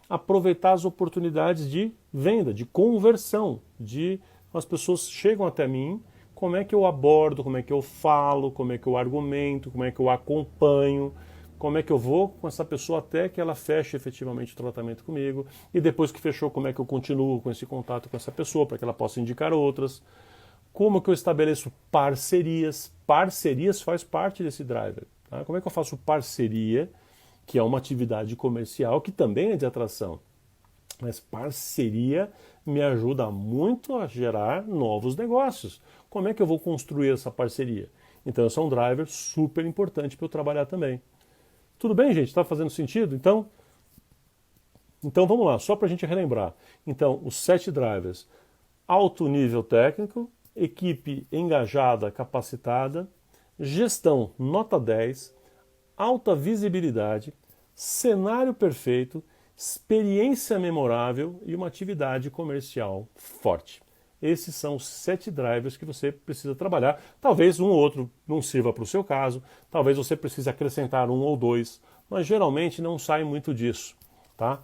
aproveitar as oportunidades de venda, de conversão, de as pessoas chegam até mim, como é que eu abordo, como é que eu falo, como é que eu argumento, como é que eu acompanho, como é que eu vou com essa pessoa até que ela feche efetivamente o tratamento comigo, e depois que fechou, como é que eu continuo com esse contato com essa pessoa para que ela possa indicar outras, como que eu estabeleço parcerias. Parcerias faz parte desse driver. Tá? Como é que eu faço parceria, que é uma atividade comercial que também é de atração, mas parceria me ajuda muito a gerar novos negócios. Como é que eu vou construir essa parceria? Então esse é um driver super importante para eu trabalhar também. Tudo bem, gente? Está fazendo sentido? Então vamos lá, só para a gente relembrar. Então, os 7 drivers: alto nível técnico, equipe engajada, capacitada, gestão nota 10, alta visibilidade, cenário perfeito, experiência memorável e uma atividade comercial forte. Esses são os 7 drivers que você precisa trabalhar. Talvez um ou outro não sirva para o seu caso, talvez você precise acrescentar um ou dois, mas geralmente não sai muito disso, tá?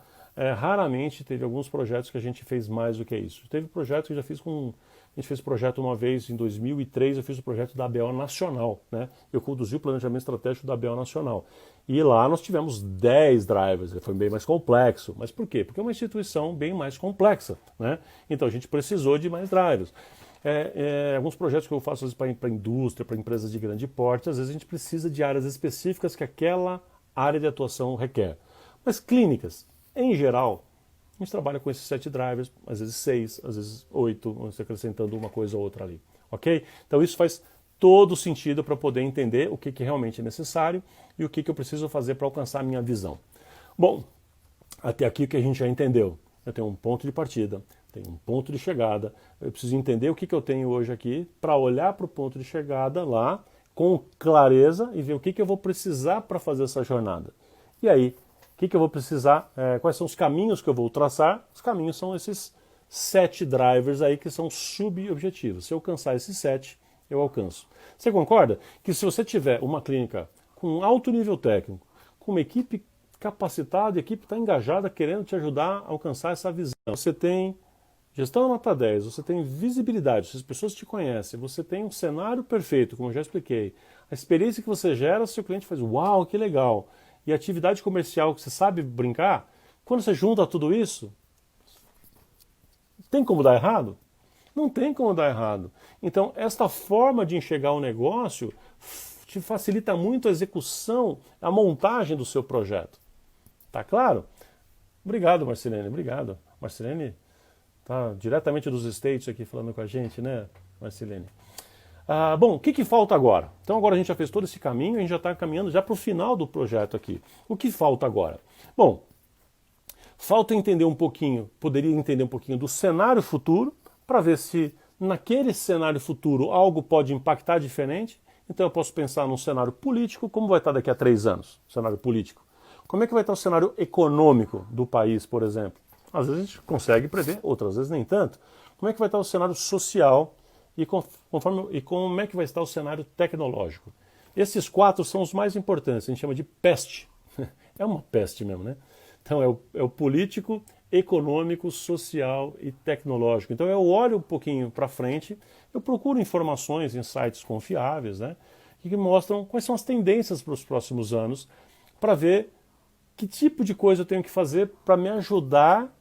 Raramente teve alguns projetos que a gente fez mais do que isso. Teve projetos que eu já fiz com... A gente fez projeto uma vez, em 2003, eu fiz o projeto da ABO Nacional, né? Eu conduzi o planejamento estratégico da ABO Nacional. E lá nós tivemos 10 drivers, foi bem mais complexo. Mas por quê? Porque é uma instituição bem mais complexa, né? Então a gente precisou de mais drivers. Alguns projetos que eu faço para a indústria, para empresas de grande porte, às vezes a gente precisa de áreas específicas que aquela área de atuação requer. Mas clínicas, em geral, a gente trabalha com esses 7 drivers, às vezes 6, às vezes 8, você acrescentando uma coisa ou outra ali, ok? Então isso faz todo sentido para poder entender o que realmente é necessário e o que eu preciso fazer para alcançar a minha visão. Bom, até aqui o que a gente já entendeu. Eu tenho um ponto de partida, tenho um ponto de chegada, eu preciso entender o que eu tenho hoje aqui para olhar para o ponto de chegada lá com clareza e ver o que eu vou precisar para fazer essa jornada. E aí, o que eu vou precisar, quais são os caminhos que eu vou traçar? Os caminhos são esses 7 drivers aí que são subobjetivos. Se eu alcançar esses 7, eu alcanço. Você concorda que se você tiver uma clínica com alto nível técnico, com uma equipe capacitada, a equipe está engajada, querendo te ajudar a alcançar essa visão, você tem gestão nota 10, você tem visibilidade, se as pessoas te conhecem, você tem um cenário perfeito, como eu já expliquei, a experiência que você gera, seu cliente faz, uau, que legal, e a atividade comercial que você sabe brincar, quando você junta tudo isso, tem como dar errado? Não tem como dar errado. Então, esta forma de enxergar o negócio te facilita muito a execução, a montagem do seu projeto. Tá claro? Obrigado, Marcelene. Obrigado. Marcelene tá diretamente dos States aqui falando com a gente, né, Marcelene? Bom, o que falta agora? Então agora a gente já fez todo esse caminho, a gente já está caminhando já para o final do projeto aqui. O que falta agora? Bom, falta entender um pouquinho, poderia entender um pouquinho do cenário futuro, para ver se naquele cenário futuro algo pode impactar diferente. Então eu posso pensar num cenário político, como vai estar daqui a 3 anos, cenário político. Como é que vai estar o cenário econômico do país, por exemplo? Às vezes a gente consegue prever, outras vezes nem tanto. Como é que vai estar o cenário social e como é que vai estar o cenário tecnológico? Esses 4 são os mais importantes, a gente chama de peste. É uma peste mesmo, né? Então é o político, econômico, social e tecnológico. Então eu olho um pouquinho para frente, eu procuro informações em sites confiáveis, né, que mostram quais são as tendências para os próximos anos, para ver que tipo de coisa eu tenho que fazer para me ajudar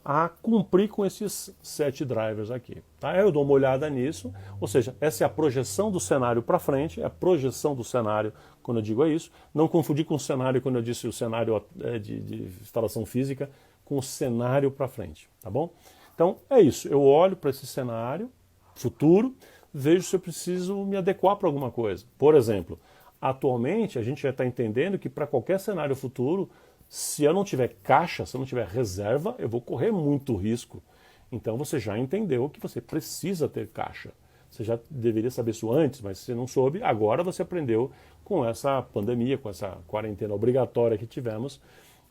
a cumprir com esses 7 drivers aqui. Tá? Eu dou uma olhada nisso, ou seja, essa é a projeção do cenário para frente, é a projeção do cenário quando eu digo isso. Não confundir com o cenário quando eu disse o cenário de instalação física, com o cenário para frente, tá bom? Então é isso, eu olho para esse cenário futuro, vejo se eu preciso me adequar para alguma coisa. Por exemplo, atualmente a gente já está entendendo que para qualquer cenário futuro, se eu não tiver caixa, se eu não tiver reserva, eu vou correr muito risco. Então você já entendeu que você precisa ter caixa. Você já deveria saber isso antes, mas você não soube, agora você aprendeu com essa pandemia, com essa quarentena obrigatória que tivemos,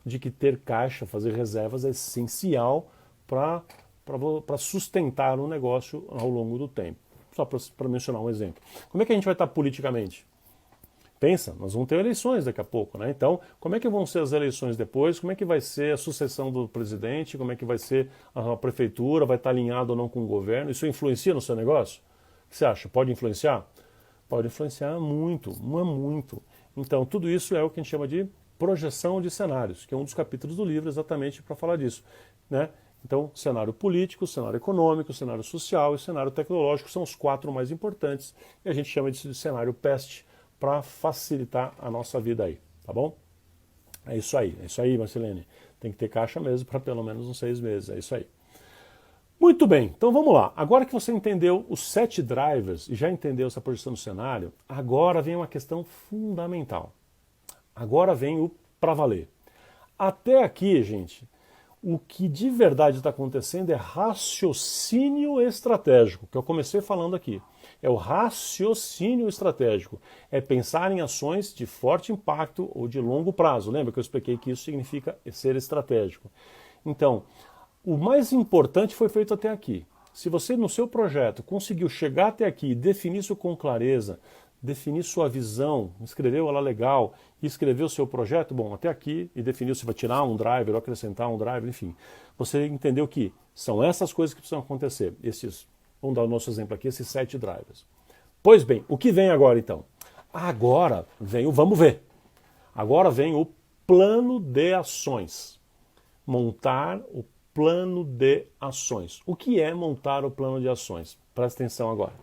de que ter caixa, fazer reservas é essencial para sustentar um negócio ao longo do tempo. Só para mencionar um exemplo. Como é que a gente vai estar politicamente? Pensa, nós vamos ter eleições daqui a pouco, né? Então, como é que vão ser as eleições depois? Como é que vai ser a sucessão do presidente? Como é que vai ser a prefeitura? Vai estar alinhado ou não com o governo? Isso influencia no seu negócio? O que você acha? Pode influenciar? Pode influenciar muito, muito. Então, tudo isso é o que a gente chama de projeção de cenários, que é um dos capítulos do livro exatamente para falar disso, né? Então, cenário político, cenário econômico, cenário social e cenário tecnológico são os 4 mais importantes e a gente chama de cenário PEST para facilitar a nossa vida aí, tá bom? É isso aí, Marcelene. Tem que ter caixa mesmo para pelo menos uns 6 meses, é isso aí. Muito bem, então vamos lá. Agora que você entendeu os 7 drivers e já entendeu essa projeção do cenário, agora vem uma questão fundamental. Agora vem o para valer. Até aqui, gente, o que de verdade está acontecendo é raciocínio estratégico, que eu comecei falando aqui. É o raciocínio estratégico. É pensar em ações de forte impacto ou de longo prazo. Lembra que eu expliquei que isso significa ser estratégico. Então, o mais importante foi feito até aqui. Se você no seu projeto conseguiu chegar até aqui e definir isso com clareza, definir sua visão, escreveu ela legal, e escreveu o seu projeto, bom, até aqui, e definiu se vai tirar um driver ou acrescentar um driver, enfim. Você entendeu que são essas coisas que precisam acontecer. Vamos dar o nosso exemplo aqui, esses 7 drivers. Pois bem, o que vem agora então? Agora vem o vamos ver. Agora vem o plano de ações. Montar o plano de ações. O que é montar o plano de ações? Presta atenção agora.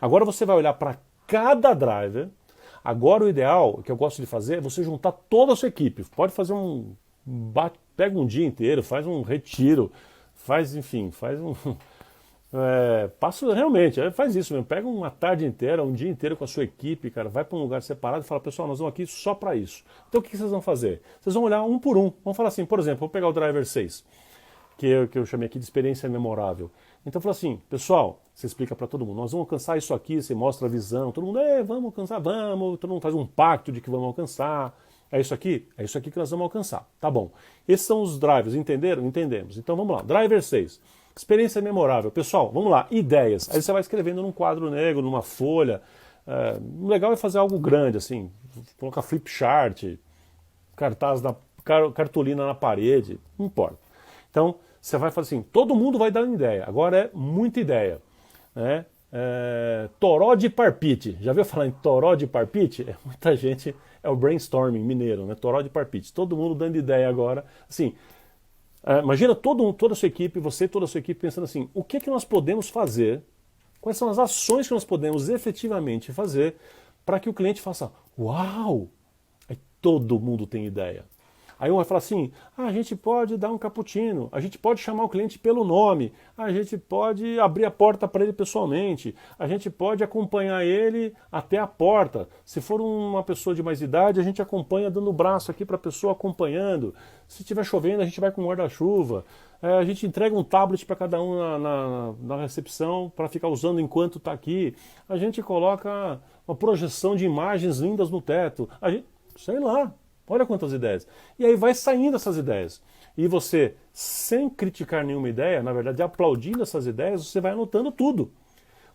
Agora você vai olhar para cada driver. Agora o ideal, o que eu gosto de fazer, é você juntar toda a sua equipe. Pode fazer pega um dia inteiro, faz um retiro, faz um... realmente, faz isso mesmo. Pega uma tarde inteira, um dia inteiro com a sua equipe, cara, vai para um lugar separado e fala, pessoal, nós vamos aqui só para isso. Então o que vocês vão fazer? Vocês vão olhar um por um. Vamos falar assim, por exemplo, vou pegar o driver 6, que eu chamei aqui de experiência memorável. Então fala assim, pessoal, você explica para todo mundo, nós vamos alcançar isso aqui, você mostra a visão, todo mundo, vamos alcançar, vamos, todo mundo faz um pacto de que vamos alcançar. É isso aqui? É isso aqui que nós vamos alcançar. Tá bom. Esses são os drivers, entenderam? Entendemos. Então vamos lá, driver 6. Experiência memorável. Pessoal, vamos lá, ideias. Aí você vai escrevendo num quadro negro, numa folha. O legal é fazer algo grande, assim. Colocar flip chart, cartolina na parede, não importa. Então, você vai fazer assim, todo mundo vai dar uma ideia. Agora é muita ideia. Né? Toró de parpite. Já viu falar em toró de parpite? Muita gente, é o brainstorming mineiro, né? Toró de parpite. Todo mundo dando ideia agora. Assim, imagina toda a sua equipe, você e toda a sua equipe pensando assim, o que é que nós podemos fazer, quais são as ações que nós podemos efetivamente fazer para que o cliente faça, uau! Aí todo mundo tem ideia. Aí um vai falar assim, a gente pode dar um cappuccino, a gente pode chamar o cliente pelo nome, a gente pode abrir a porta para ele pessoalmente, a gente pode acompanhar ele até a porta. Se for uma pessoa de mais idade, a gente acompanha dando o braço aqui para a pessoa acompanhando. Se estiver chovendo, a gente vai com guarda-chuva. A gente entrega um tablet para cada um na recepção para ficar usando enquanto está aqui. A gente coloca uma projeção de imagens lindas no teto. Sei lá. Olha quantas ideias. E aí vai saindo essas ideias. E você, sem criticar nenhuma ideia, na verdade, aplaudindo essas ideias, você vai anotando tudo.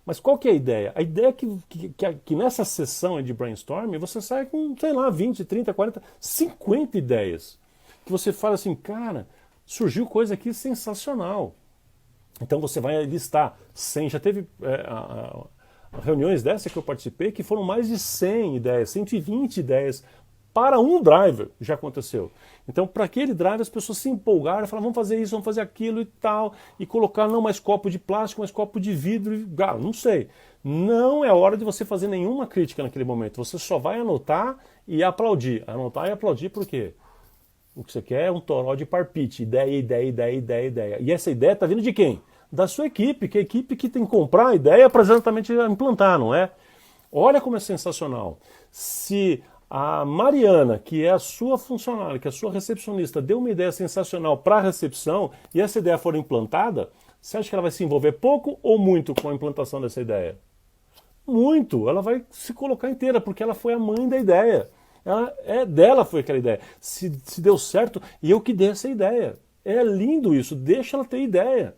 Mas qual que é a ideia? A ideia é que nessa sessão de brainstorming, você sai com, sei lá, 20, 30, 40, 50 ideias. Que você fala assim, cara, surgiu coisa aqui sensacional. Então você vai listar 100, já teve reuniões dessa que eu participei que foram mais de 100 ideias, 120 ideias, para um driver, já aconteceu. Então, para aquele driver, as pessoas se empolgaram, falaram, vamos fazer isso, vamos fazer aquilo e tal, e colocar não mais copo de plástico, mas copo de vidro, não sei. Não é hora de você fazer nenhuma crítica naquele momento, você só vai anotar e aplaudir. Anotar e aplaudir por quê? O que você quer é um toró de parpite, ideia, ideia, ideia, ideia, ideia. E essa ideia está vindo de quem? Da sua equipe, que é a equipe que tem que comprar a ideia para exatamente implantar, não é? Olha como é sensacional. Se a Mariana, que é a sua funcionária, que é a sua recepcionista, deu uma ideia sensacional para a recepção e essa ideia for implantada, você acha que ela vai se envolver pouco ou muito com a implantação dessa ideia? Muito! Ela vai se colocar inteira, porque ela foi a mãe da ideia. Dela foi aquela ideia. Se deu certo, e eu que dei essa ideia. É lindo isso, deixa ela ter ideia.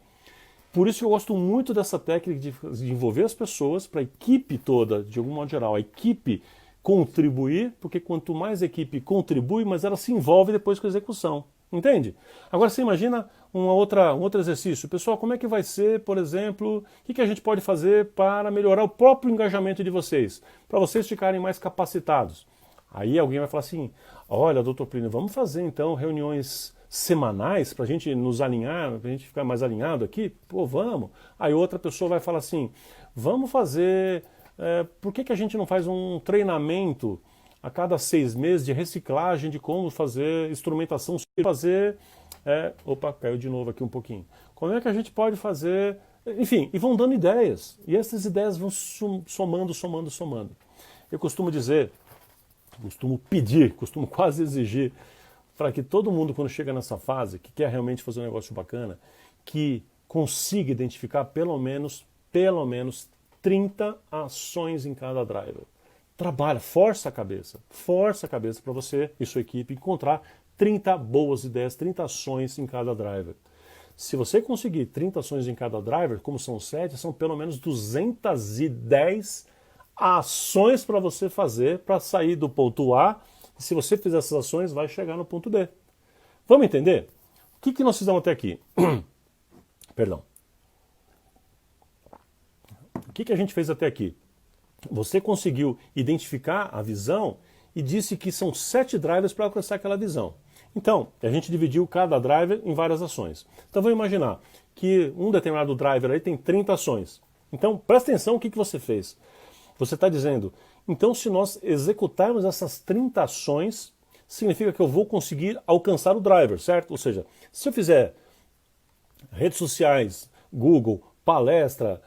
Por isso eu gosto muito dessa técnica de envolver as pessoas, para a equipe toda, de algum modo geral, a equipe contribuir, porque quanto mais a equipe contribui, mais ela se envolve depois com a execução. Entende? Agora você imagina um outro exercício. Pessoal, como é que vai ser, por exemplo, o que a gente pode fazer para melhorar o próprio engajamento de vocês? Para vocês ficarem mais capacitados. Aí alguém vai falar assim, olha, doutor Plínio, vamos fazer então reuniões semanais para a gente nos alinhar, para a gente ficar mais alinhado aqui? Pô, vamos. Aí outra pessoa vai falar assim, vamos fazer... por que a gente não faz um treinamento a cada 6 meses de reciclagem, de como fazer instrumentação, fazer... opa, caiu de novo aqui um pouquinho. Como é que a gente pode fazer... Enfim, e vão dando ideias. E essas ideias vão somando, somando, somando. Eu costumo dizer, costumo pedir, costumo quase exigir, para que todo mundo, quando chega nessa fase, que quer realmente fazer um negócio bacana, que consiga identificar pelo menos 30 ações em cada driver. Trabalha, força a cabeça para você e sua equipe encontrar 30 boas ideias, 30 ações em cada driver. Se você conseguir 30 ações em cada driver, como são 7, são pelo menos 210 ações para você fazer para sair do ponto A, e se você fizer essas ações, vai chegar no ponto B. Vamos entender? O que nós fizemos até aqui? Perdão. O que a gente fez até aqui? Você conseguiu identificar a visão e disse que são 7 drivers para alcançar aquela visão. Então, a gente dividiu cada driver em várias ações. Então, vamos imaginar que um determinado driver aí tem 30 ações. Então, presta atenção o que você fez. Você está dizendo, então se nós executarmos essas 30 ações, significa que eu vou conseguir alcançar o driver, certo? Ou seja, se eu fizer redes sociais, Google, palestra,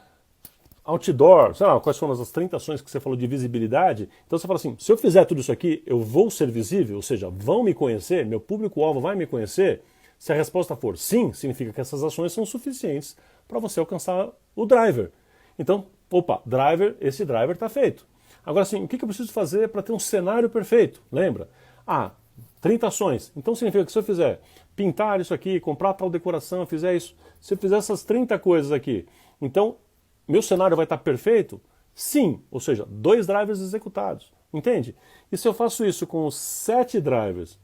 outdoor, sei lá, quais foram as 30 ações que você falou de visibilidade, então você fala assim, se eu fizer tudo isso aqui, eu vou ser visível, ou seja, vão me conhecer, meu público-alvo vai me conhecer? Se a resposta for sim, significa que essas ações são suficientes para você alcançar o driver. Então, opa, esse driver está feito. Agora sim, o que eu preciso fazer para ter um cenário perfeito? Lembra? 30 ações. Então significa que se eu fizer pintar isso aqui, comprar tal decoração, fizer isso, se eu fizer essas 30 coisas aqui, então meu cenário vai estar perfeito? Sim, ou seja, 2 drivers executados. Entende? E se eu faço isso com os 7 drivers,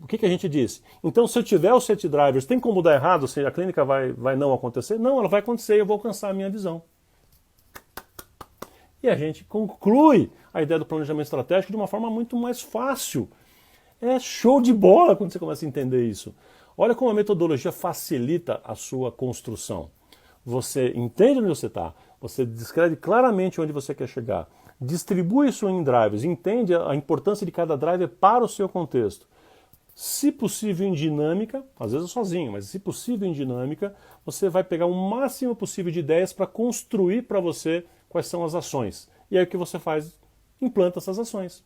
o que a gente disse? Então se eu tiver os 7 drivers, tem como dar errado? Se a clínica vai não acontecer? Não, ela vai acontecer e eu vou alcançar a minha visão. E a gente conclui a ideia do planejamento estratégico de uma forma muito mais fácil. É show de bola quando você começa a entender isso. Olha como a metodologia facilita a sua construção. Você entende onde você está, você descreve claramente onde você quer chegar, distribui isso em drivers, entende a importância de cada driver para o seu contexto. Se possível em dinâmica, às vezes sozinho, mas se possível em dinâmica, você vai pegar o máximo possível de ideias para construir para você quais são as ações. E aí o que você faz? Implanta essas ações.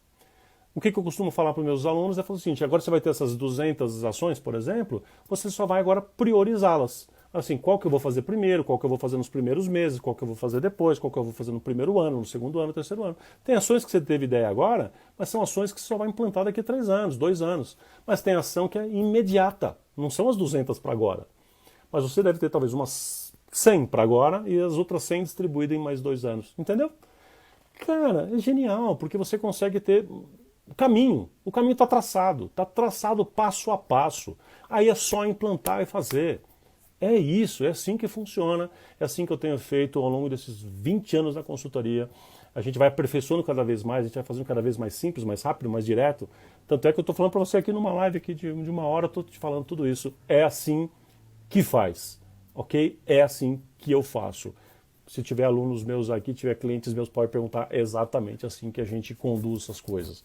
O que eu costumo falar para os meus alunos é o seguinte, agora você vai ter essas 200 ações, por exemplo, você só vai agora priorizá-las. Assim, qual que eu vou fazer primeiro, qual que eu vou fazer nos primeiros meses, qual que eu vou fazer depois, qual que eu vou fazer no primeiro ano, no segundo ano, no terceiro ano. Tem ações que você teve ideia agora, mas são ações que você só vai implantar daqui a 3 anos, 2 anos. Mas tem ação que é imediata, não são as 200 para agora. Mas você deve ter talvez umas 100 para agora e as outras 100 distribuídas em mais 2 anos. Entendeu? Cara, é genial, porque você consegue ter o caminho está traçado passo a passo. Aí é só implantar e fazer. É isso, é assim que funciona, é assim que eu tenho feito ao longo desses 20 anos na consultoria. A gente vai aperfeiçoando cada vez mais, a gente vai fazendo cada vez mais simples, mais rápido, mais direto. Tanto é que eu estou falando para você aqui numa live aqui de 1 hora, estou te falando tudo isso. É assim que faz, ok? É assim que eu faço. Se tiver alunos meus aqui, tiver clientes meus, pode perguntar exatamente assim que a gente conduz essas coisas.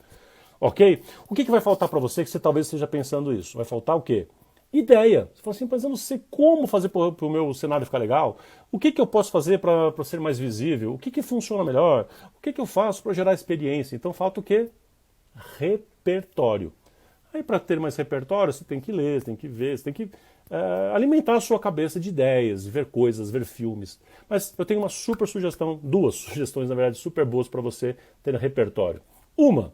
Ok? O que vai faltar para você que você talvez esteja pensando isso? Vai faltar o quê? Ideia. Você fala assim, mas eu não sei como fazer para o meu cenário ficar legal. O que eu posso fazer para ser mais visível? O que funciona melhor? O que eu faço para gerar experiência? Então falta o quê? Repertório. Aí para ter mais repertório, você tem que ler, você tem que ver, você tem que alimentar a sua cabeça de ideias, ver coisas, ver filmes. Mas eu tenho uma super sugestão, 2 sugestões, na verdade, super boas para você ter repertório. Uma,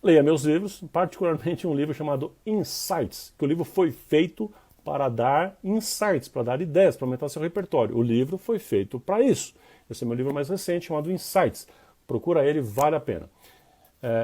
leia meus livros, particularmente um livro chamado Insights, que o livro foi feito para dar insights, para dar ideias, para aumentar seu repertório. O livro foi feito para isso. Esse é meu livro mais recente, chamado Insights. Procura ele, vale a pena.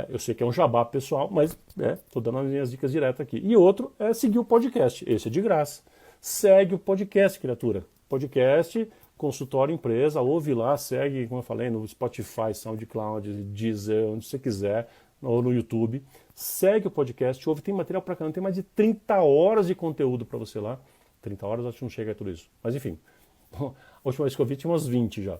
Eu sei que é um jabá pessoal, mas estou dando as minhas dicas diretas aqui. E outro é seguir o podcast. Esse é de graça. Segue o podcast, criatura. Podcast, consultório empresa, ouve lá, segue, como eu falei, no Spotify, SoundCloud, Deezer, onde você quiser, ou no YouTube. Segue o podcast, ouve, tem material pra caramba, tem mais de 30 horas de conteúdo para você lá. 30 horas acho que não chega a tudo isso. Mas enfim, a última vez que eu vi tinha umas 20 já.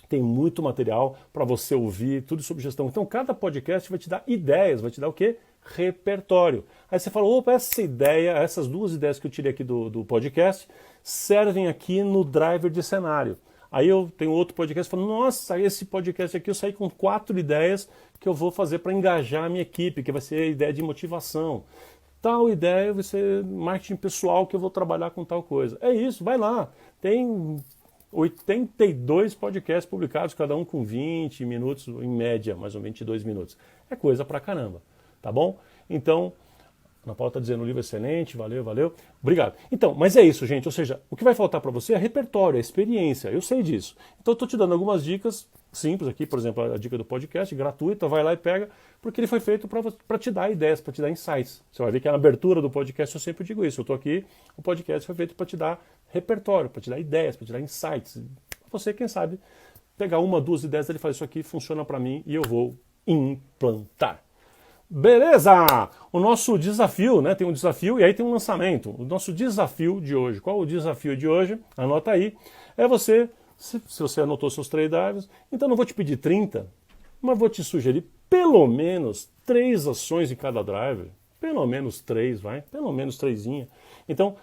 Tem muito material para você ouvir, tudo sobre gestão. Então cada podcast vai te dar ideias, vai te dar o quê? Repertório. Aí você fala, opa, essas 2 ideias que eu tirei aqui do podcast servem aqui no driver de cenário. Aí eu tenho outro podcast e falo, nossa, esse podcast aqui eu saí com 4 ideias que eu vou fazer para engajar a minha equipe, que vai ser a ideia de motivação. Tal ideia vai ser marketing pessoal que eu vou trabalhar com tal coisa. É isso, vai lá. Tem 82 podcasts publicados, cada um com 20 minutos, em média, mais ou menos 22 minutos. É coisa pra caramba, tá bom? Então, Ana Paula está dizendo, o livro é excelente, valeu, valeu. Obrigado. Então, mas é isso, gente. Ou seja, o que vai faltar para você é repertório, é experiência. Eu sei disso. Então, eu estou te dando algumas dicas simples aqui, por exemplo, a dica do podcast, gratuita, vai lá e pega, porque ele foi feito para te dar ideias, para te dar insights. Você vai ver que na abertura do podcast eu sempre digo isso, eu estou aqui, o podcast foi feito para te dar repertório, para te dar ideias, para te dar insights. Você, quem sabe, pegar uma, duas ideias dele e falar, isso aqui funciona para mim e eu vou implantar. Beleza! O nosso desafio, né? Tem um desafio e aí tem um lançamento. O nosso desafio de hoje. Qual o desafio de hoje? Anota aí. É você, se você anotou seus 3 drivers, então não vou te pedir 30, mas vou te sugerir pelo menos 3 ações em cada driver. Pelo menos 3, vai? Pelo menos 3. Então,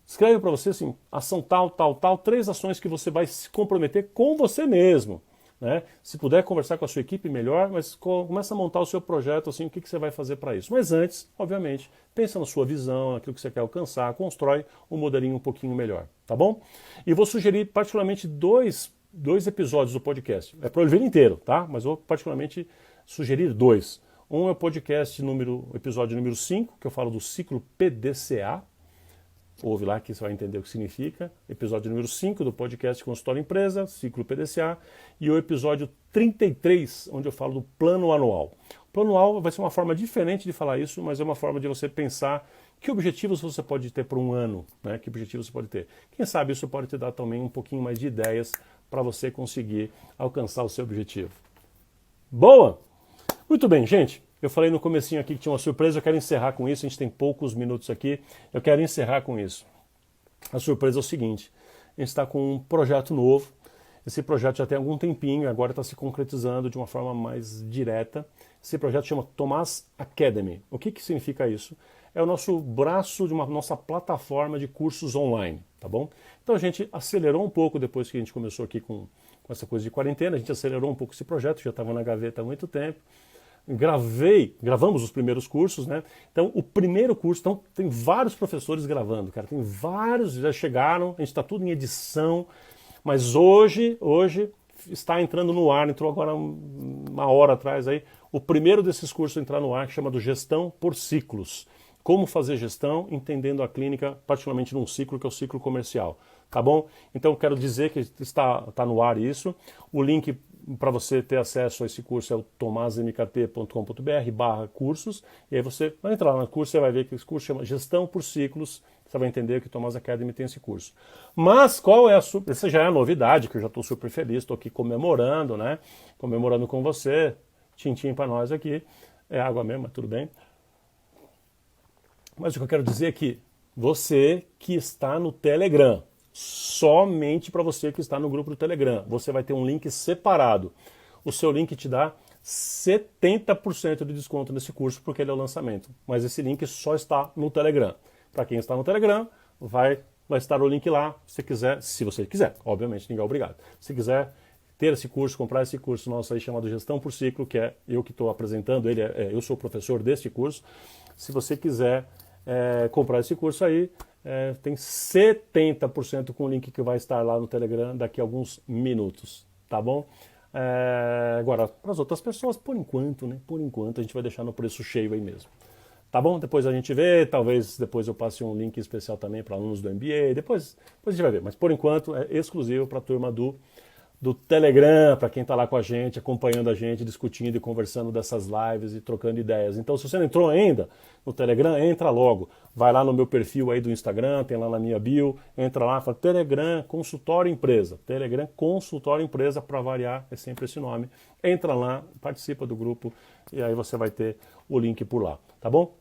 escreve para você assim, ação tal, tal, tal, 3 ações que você vai se comprometer com você mesmo. Né? Se puder conversar com a sua equipe, melhor, mas começa a montar o seu projeto, assim, o que você vai fazer para isso. Mas antes, obviamente, pensa na sua visão, naquilo que você quer alcançar, constrói um modelinho um pouquinho melhor, tá bom? E vou sugerir particularmente dois episódios do podcast. É para o ver inteiro, tá? Mas vou particularmente sugerir 2. Um é o podcast episódio número 5, que eu falo do ciclo PDCA. Ouve lá que você vai entender o que significa. Episódio número 5 do podcast Consultório Empresa, ciclo PDCA. E o episódio 33, onde eu falo do plano anual. O plano anual vai ser uma forma diferente de falar isso, mas é uma forma de você pensar que objetivos você pode ter por um ano, né? Que objetivos você pode ter. Quem sabe isso pode te dar também um pouquinho mais de ideias para você conseguir alcançar o seu objetivo. Boa? Muito bem, gente. Eu falei no comecinho aqui que tinha uma surpresa, eu quero encerrar com isso, a gente tem poucos minutos aqui, eu quero encerrar com isso. A surpresa é o seguinte, a gente está com um projeto novo, esse projeto já tem algum tempinho e agora está se concretizando de uma forma mais direta. Esse projeto chama Tomás Academy. O que significa isso? É o nosso braço de uma nossa plataforma de cursos online, tá bom? Então a gente acelerou um pouco depois que a gente começou aqui com essa coisa de quarentena, a gente acelerou um pouco esse projeto, já estava na gaveta há muito tempo. Gravamos os primeiros cursos, né? Então, o primeiro curso, então, tem vários professores gravando, cara, tem vários, já chegaram, a gente está tudo em edição, mas hoje está entrando no ar, entrou agora uma hora atrás aí, o primeiro desses cursos a entrar no ar, que chama do Gestão por Ciclos. Como fazer gestão, entendendo a clínica, particularmente num ciclo, que é o ciclo comercial, tá bom? Então, quero dizer que está no ar isso, o link para você ter acesso a esse curso é o tomasmkt.com.br/cursos, e aí você vai entrar lá no curso, você vai ver que esse curso chama Gestão por Ciclos, você vai entender que o Tomás Academy tem esse curso. Mas qual é essa já é a novidade, que eu já estou super feliz, estou aqui comemorando, né? Comemorando com você, tintim para nós aqui, é água mesmo, mas tudo bem. Mas o que eu quero dizer é que você que está no Telegram, somente para você que está no grupo do Telegram, você vai ter um link separado. O seu link te dá 70% de desconto nesse curso, porque ele é o lançamento. Mas esse link só está no Telegram. Para quem está no Telegram, vai estar o link lá, se você quiser. Obviamente, ninguém é obrigado. Se quiser ter esse curso, comprar esse curso nosso aí chamado Gestão por Ciclo, que é eu que estou apresentando, eu sou o professor desse curso. Se você quiser comprar esse curso aí, tem 70% com o link que vai estar lá no Telegram daqui a alguns minutos, tá bom? Agora, para as outras pessoas, por enquanto, né? Por enquanto a gente vai deixar no preço cheio aí mesmo. Tá bom? Depois a gente vê, talvez depois eu passe um link especial também para alunos do MBA, depois a gente vai ver. Mas por enquanto é exclusivo para a turma do Telegram, para quem está lá com a gente, acompanhando a gente, discutindo e conversando dessas lives e trocando ideias. Então, se você não entrou ainda no Telegram, entra logo. Vai lá no meu perfil aí do Instagram, tem lá na minha bio, entra lá, fala Telegram Consultório Empresa. Telegram Consultório Empresa, para variar, é sempre esse nome. Entra lá, participa do grupo e aí você vai ter o link por lá, tá bom?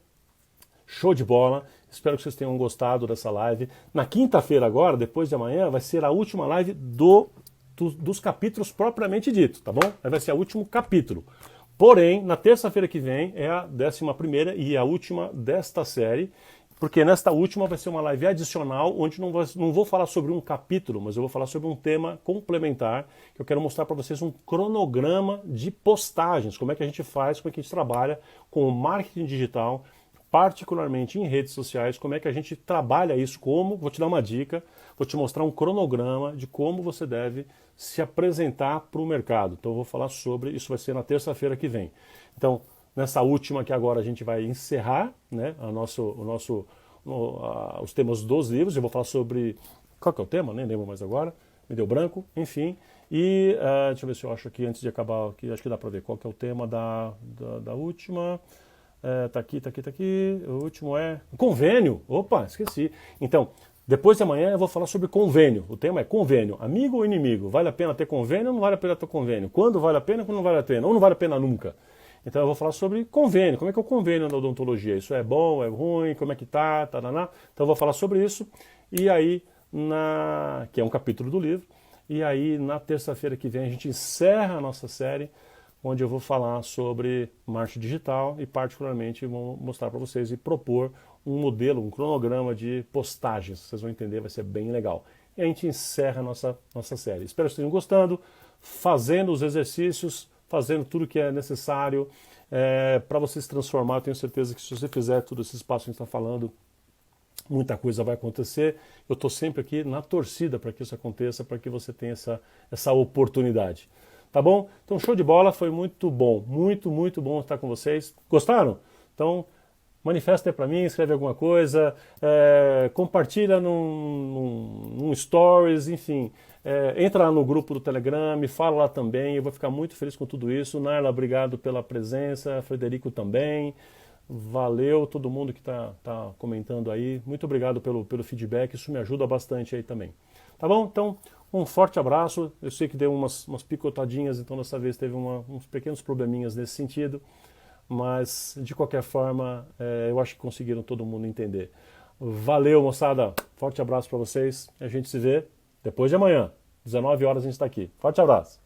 Show de bola, espero que vocês tenham gostado dessa live. Na quinta-feira agora, depois de amanhã, vai ser a última live dos capítulos propriamente dito, tá bom? Aí vai ser o último capítulo. Porém, na terça-feira que vem é a 11ª e a última desta série, porque nesta última vai ser uma live adicional, onde não vou falar sobre um capítulo, mas eu vou falar sobre um tema complementar, que eu quero mostrar para vocês um cronograma de postagens, como é que a gente faz, como é que a gente trabalha com o marketing digital, particularmente em redes sociais, como é que a gente trabalha isso, vou te dar uma dica, vou te mostrar um cronograma de como você deve se apresentar para o mercado. Então eu vou falar sobre, isso vai ser na terça-feira que vem. Então, nessa última que agora a gente vai encerrar, né, os temas dos livros, eu vou falar sobre, qual que é o tema? Nem lembro mais agora, me deu branco, enfim, E deixa eu ver se eu acho aqui antes de acabar, aqui, acho que dá para ver qual que é o tema da última. Tá aqui, tá aqui, tá aqui. O último é convênio. Opa, esqueci. Então, depois de amanhã eu vou falar sobre convênio. O tema é convênio. Amigo ou inimigo? Vale a pena ter convênio ou não vale a pena ter convênio? Quando vale a pena, quando não vale a pena? Ou não vale a pena nunca? Então eu vou falar sobre convênio. Como é que é o convênio da odontologia? Isso é bom, é ruim? Como é que tá? Taraná. Então eu vou falar sobre isso. E aí, que é um capítulo do livro. E aí, na terça-feira que vem, a gente encerra a nossa série, onde eu vou falar sobre marketing digital e, particularmente, vou mostrar para vocês e propor um modelo, um cronograma de postagens. Vocês vão entender, vai ser bem legal. E a gente encerra a nossa série. Espero que estejam gostando, fazendo os exercícios, fazendo tudo que é necessário para você se transformar. Eu tenho certeza que se você fizer tudo esse espaço que a gente está falando, muita coisa vai acontecer. Eu estou sempre aqui na torcida para que isso aconteça, para que você tenha essa oportunidade. Tá bom? Então, show de bola, foi muito bom. Muito, muito bom estar com vocês. Gostaram? Então, manifesta aí para mim, escreve alguma coisa, compartilha num stories, enfim. Entra lá no grupo do Telegram, me fala lá também. Eu vou ficar muito feliz com tudo isso. Naila, obrigado pela presença. Frederico também. Valeu todo mundo que tá comentando aí. Muito obrigado pelo feedback, isso me ajuda bastante aí também. Tá bom? Então, um forte abraço. Eu sei que deu umas picotadinhas, então dessa vez teve uns pequenos probleminhas nesse sentido, mas de qualquer forma, eu acho que conseguiram todo mundo entender. Valeu, moçada. Forte abraço para vocês. A gente se vê depois de amanhã. 19 horas a gente está aqui. Forte abraço.